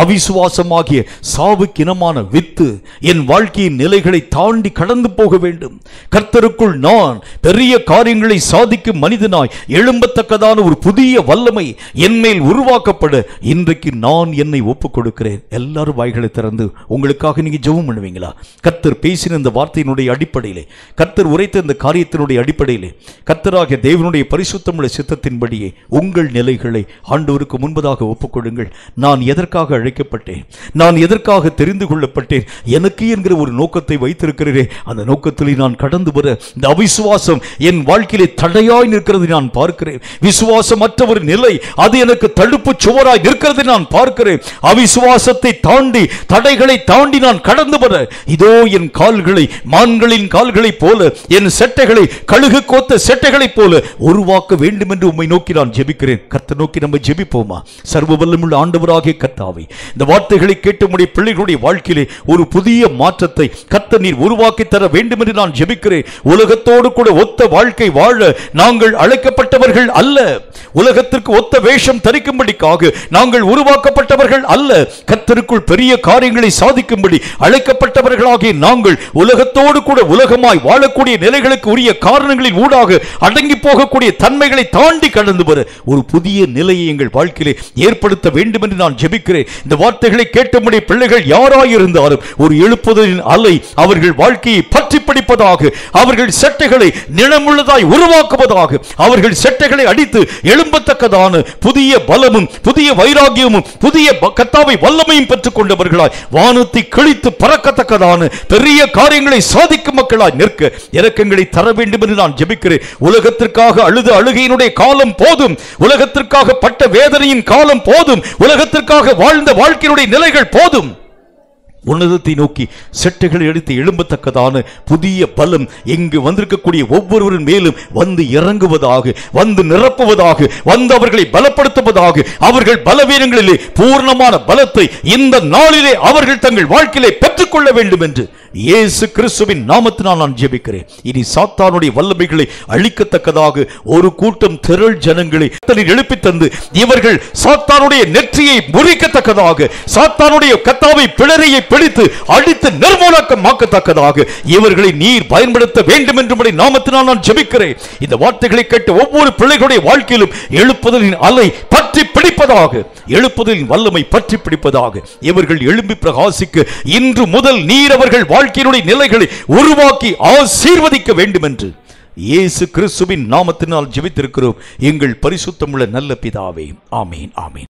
அவிசுவாசம் விசுவாசமாகிய சாவுக்கினமான வித்து என் வாழ்க்கையின் நிலைகளை தாண்டி கடந்து போக வேண்டும். கர்த்தருக்குள் நான் பெரிய காரியங்களை சாதிக்கும் மனிதனாய் எழும்பத்தக்கதான ஒரு புதிய வல்லமை என்மேல் உருவாக்கப்பட இன்றைக்கு நான் என்னை ஒப்புக் கொடுக்கிறேன். எல்லாரும் வாய்களை திறந்து உங்களுக்காக நீங்க ஜெபம் பண்ணுவீங்களா? கர்த்தர் பேசின இந்த வார்த்தையினுடைய அடிப்படையிலே, கர்த்தர் உரைத்த இந்த காரியத்தினுடைய அடிப்படையிலே, கர்த்தராகிய தேவனுடைய பரிசுத்தமுள்ள சித்தத்தின்படியே உங்கள் நிலைகளை ஆண்டவருக்கு முன்பதாக ஒப்புக்கொடுங்கள். நான் எதற்காக அழைக்கப்பட்டேன்? நான் எதற்காக தெரிந்து கொள்ளப்பட்டேன்? எனக்கு என்கிற ஒரு நோக்கத்தை வைத்திருக்கிறேன். அந்த நோக்கத்தில் நான் கடந்து வர இந்த அவிசுவாசம் என் வாழ்க்கையிலே தடையாய் நிற்கிறது நான் பார்க்கிறேன். விசுவாசமற்ற ஒரு நிலை அது எனக்கு தடுப்பு சுவராய் நிற்கிறது நான் பார்க்கிறேன். அவிசுவாசத்தை தாண்டி, தடைகளை தாண்டி நான் கடந்து வர இதோ என் கால்களை மான்களின் கால்களை போல, என் செட்டைகளை கழுகு கோத்த செட்டைகளை போல உருவாக்க வேண்டும் என்று உம்மை நோக்கி நான் ஜெபிக்கிறேன். கர்த்தர் நோக்கி நம்ம ஜெபிப்போமா? சர்வ வல்லமையுள்ள ஆண்டவராகிய கர்த்தாவே, இந்த வார்த்தைகளை கேட்டு உம்முடைய பிள்ளைகளுடைய வாழ்க்கையிலே ஒரு புதிய மாற்றத்தை கர்த்தர் நீர் உருவாக்கி தர வேண்டும் என்று நான் ஜெபிக்கிறேன். உலகத்தோடு கூட ஒத்த வாழ்க்கை வாழ நாங்கள் அழைக்கப்பட்டவர்கள் அல்ல. உலகத்திற்கு ஒத்த வேஷம் தரிக்கும்படிக்காக நாங்கள் உருவாக்கப்பட்டவர்கள் அல்ல. கர்த்தருக்குள் பெரிய காரியங்களை சாதிக்கும்படி அழைக்கப்பட்டவர்களாகிய நாங்கள் உலகத்தோடு கூட உலகமாய் வாழக்கூடிய நிலைகளுக்கு உரிய காரணங்களின் ஊடாக அடங்கி போகக்கூடிய தன்மைகளை தாண்டி கடந்து வர ஒரு புதிய நிலையை எங்கள் வாழ்க்கையிலே ஏற்படுத்த வேண்டும் என்று நான் ஜெபிக்கிறேன். இந்த வார்த்தைகளை கேட்டபடி பிள்ளைகள் யாராயிருந்தாலும் ஒரு எழுப்புதலின் அலை அவர்கள் வாழ்க்கையை பற்றி பிடிப்பதாக, அவர்கள் செட்டைகளை நிலமுள்ளதாய் உருவாக்குவதாக, அவர்கள் செட்டைகளை அடித்து எழும்பத்தக்கதான புதிய பலமும் புதிய வைராகியமும் புதிய கர்த்தாவை வல்லமையும் பெற்றுக் கொண்டவர்களாய் வானத்தை கிழித்து பறக்கத்தக்கதான பெரிய காரியங்களை சாதிக்கும் மக்களாய் நிற்க இரக்கங்களை தர வேண்டும் என்று நான் ஜெபிக்கிறேன். உலகத்திற்காக அழுத அழுகையினுடைய காலம் போதும், உலகத்திற்காக பட்ட வேதனையின் காலம் போதும், உலகத்திற்காக வாழ்ந்த வாழ்க்கையினுடைய நிலைகள் போதும். உன்னதத்தை நோக்கி செட்டைகளை எடுத்து எழும்பத்தக்கதான புதிய பலம் எங்கு வந்திருக்கக்கூடிய ஒவ்வொருவரின் மேலும் வந்து இறங்குவதாக, வந்து நிரப்புவதாக, வந்து அவர்களை பலப்படுத்துவதாக, அவர்கள் பலவீனங்களிலே பூர்ணமான பலத்தை இந்த நாளிலே அவர்கள் தங்கள் வாழ்க்கையிலே பெற்றுக்கொள்ள வேண்டும் என்று இயேசு கிறிஸ்துவின் நாமத்தினால் நான் ஜெபிக்கிறேன். இனி சாத்தானுடைய வல்லமைகளை அழிக்கத்தக்கதாக ஒரு கூட்டம் திரள் ஜனங்களை எழுப்பி தந்து இவர்கள் சாத்தானுடைய நெற்றியை முறிக்கத்தக்கதாக, சாத்தானுடைய கர்த்தாவை பிளரையை பிடித்து அடித்து நிர்மூலமாக்கத்தக்கதாக இவர்களை நீர் பயன்படுத்த வேண்டும் என்று நாமத்தினால் நான் ஜெபிக்கிறேன். இந்த வார்த்தைகளை கேட்டு ஒவ்வொரு பிள்ளைகளுடைய வாழ்க்கையிலும் எழுப்புதலின் அலை பற்றி பிடிப்பதாக, எழுப்புதலின் வல்லமை பற்றி பிடிப்பதாக, இவர்கள் எழும்பி பிரகாசிக்க இன்று முதல் நீர் அவர்கள் வாழ்க்கையினுடைய நிலைகளை உருவாக்கி ஆசீர்வதிக்க வேண்டும் என்று இயேசு கிறிஸ்துவின் நாமத்தினால் ஜெபித்திருக்கிறோம் எங்கள் பரிசுத்தமுள்ள நல்ல பிதாவே. ஆமீன், ஆமீன்.